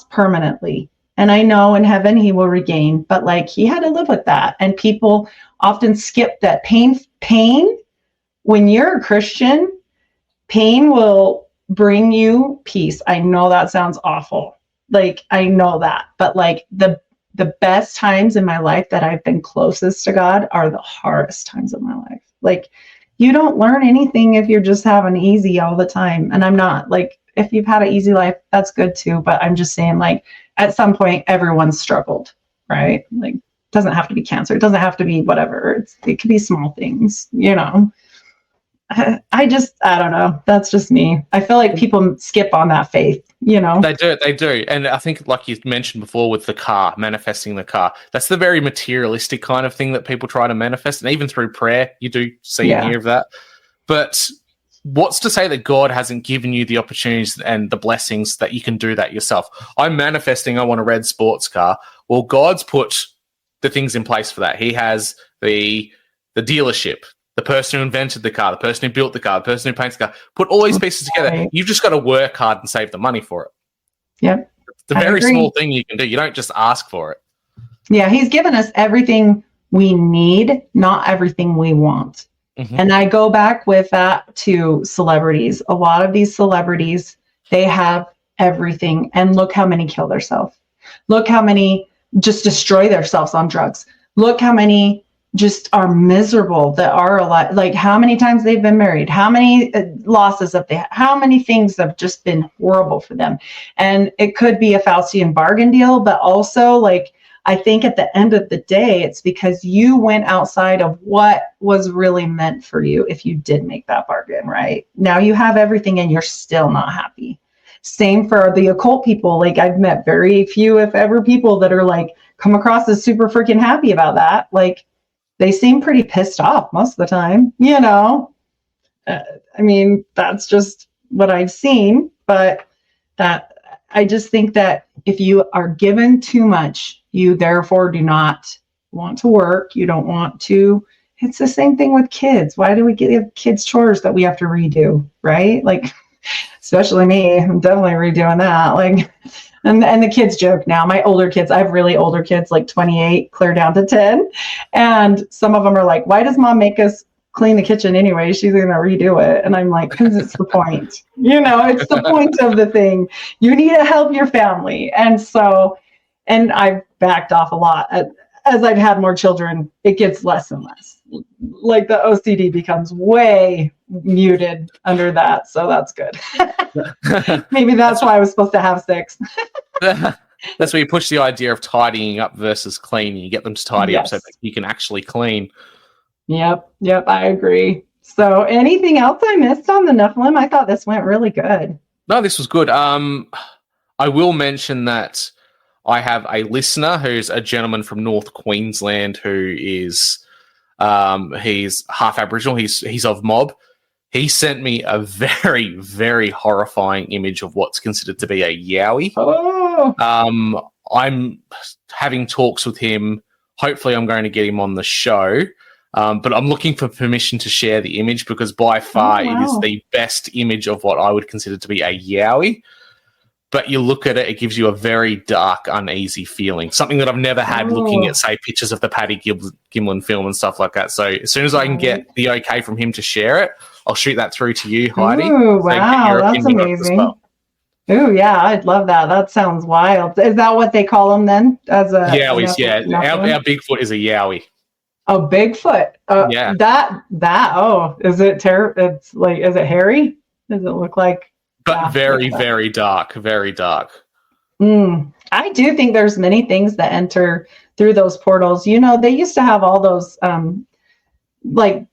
S4: permanently. And I know in heaven he will regain, but like he had to live with that. And people often skip that pain. When you're a Christian, pain will bring you peace. I know that sounds awful. Like, I know that, but like the best times in my life that I've been closest to God are the hardest times of my life. Like, you don't learn anything if you're just having easy all the time. And I'm not like, if you've had an easy life, that's good too. But I'm just saying, like, at some point, everyone's struggled, right? Like, it doesn't have to be cancer. It doesn't have to be whatever. It could be small things, I don't know. That's just me. I feel like people skip on that faith,
S5: They do. And I think, like you mentioned before with the car, manifesting the car, that's the very materialistic kind of thing that people try to manifest. And even through prayer, you do see and hear of that. But what's to say that God hasn't given you the opportunities and the blessings that you can do that yourself? I'm manifesting, I want a red sports car. Well, God's put the things in place for that. He has the dealership, the person who invented the car, the person who built the car, the person who paints the car, put all these pieces together.
S4: Right.
S5: You've just got to work hard and save the money for it.
S4: Yep.
S5: It's a very small thing you can do. You don't just ask for it.
S4: Yeah, he's given us everything we need, not everything we want. Mm-hmm. And I go back with that to celebrities. A lot of these celebrities, they have everything. And look how many kill themselves. Look how many just destroy themselves on drugs. Look how many just are miserable that are alive. Like how many times they've been married, how many losses have they had, how many things have just been horrible for them. And it could be a Faustian bargain deal, but also like, I think at the end of the day, it's because you went outside of what was really meant for you if you did make that bargain, right? Now you have everything and you're still not happy. Same for the occult people. Like I've met very few, if ever, people that are like come across as super freaking happy about that. Like they seem pretty pissed off most of the time, I mean, that's just what I've seen, but that I just think that if you are given too much, you therefore do not want to work. You don't want to. It's the same thing with kids. Why do we give kids chores that we have to redo, right? Like, especially me, I'm definitely redoing that. Like, and the kids joke now. My older kids, I have really older kids, like 28, clear down to 10. And some of them are like, why does mom make us clean the kitchen anyway? She's going to redo it. And I'm like, because it's the point. It's the point of the thing. You need to help your family. And so, and I've backed off a lot. As I've had more children, it gets less and less. Like the OCD becomes way muted under that. So that's good. Maybe that's why I was supposed to have 6.
S5: That's where you push the idea of tidying up versus cleaning. You get them to tidy up so that you can actually clean.
S4: Yep, I agree. So anything else I missed on the Nephilim? I thought this went really good.
S5: No, this was good. I will mention that I have a listener who's a gentleman from North Queensland who is He's half Aboriginal. He's of Mob. He sent me a very, very horrifying image of what's considered to be a yowie.
S4: Oh.
S5: I'm having talks with him. Hopefully, I'm going to get him on the show. But I'm looking for permission to share the image because by far it is the best image of what I would consider to be a yowie. But you look at it, it gives you a very dark, uneasy feeling. Something that I've never had looking at, say, pictures of the Paddy Gimlin film and stuff like that. So as soon as I can get the okay from him to share it, I'll shoot that through to you, Heidi.
S4: Ooh, wow, that's amazing. Ooh, yeah, I'd love that. That sounds wild. Is that what they call them then? As a
S5: yowies, yeah. Our Bigfoot is a yowie.
S4: Oh, Bigfoot.
S5: Yeah.
S4: Is it It's like, is it hairy? Does it look like?
S5: But very, very dark. Very dark.
S4: I do think there's many things that enter through those portals. You know, they used to have all those like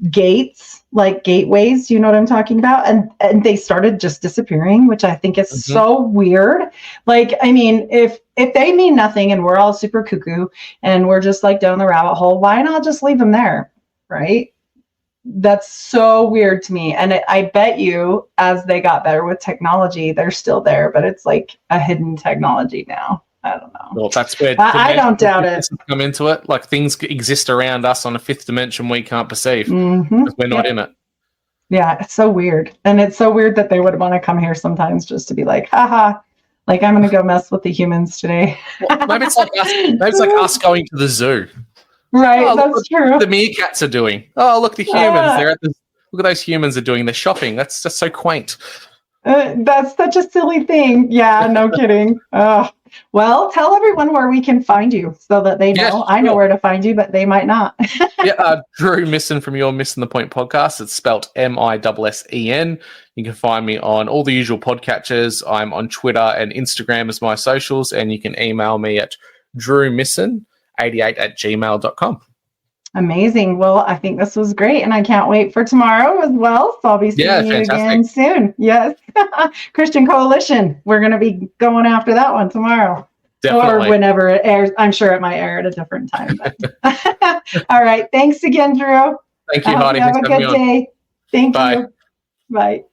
S4: gates, like gateways, you know what I'm talking about? And they started just disappearing, which I think is so weird. Like, I mean, if they mean nothing and we're all super cuckoo and we're just like down the rabbit hole, why not just leave them there? Right? That's so weird to me. And I bet you as they got better with technology, they're still there, but it's like a hidden technology now. I don't know.
S5: Well, that's where
S4: I don't doubt it.
S5: Come into it. Like things exist around us on a fifth dimension we can't perceive because we're not in it.
S4: Yeah, it's so weird. And it's so weird that they would want to come here sometimes just to be like, haha, like I'm going to go mess with the humans today.
S5: Well, maybe it's like us. Maybe it's like us going to the zoo.
S4: Right, that's true.
S5: The meerkats are doing. Oh, look, the humans. They're at look at those humans are doing. They're shopping. That's just so quaint.
S4: That's such a silly thing. Yeah, no kidding. Well, tell everyone where we can find you so that they know. Yeah, sure. I know where to find you, but they might not.
S5: Drew Misson from your Missing the Point podcast. It's spelt MISSEN. You can find me on all the usual podcatchers. I'm on Twitter and Instagram as my socials, and you can email me at drewmisson88@gmail.com.
S4: Amazing. Well, I think this was great, and I can't wait for tomorrow as well. So I'll be seeing you again soon. Yes. Christian Coalition. We're going to be going after that one tomorrow. Definitely. Or whenever it airs. I'm sure it might air at a different time. All right. Thanks again, Drew.
S5: Thank you, Heidi.
S4: Have a good day. Thank you. Bye.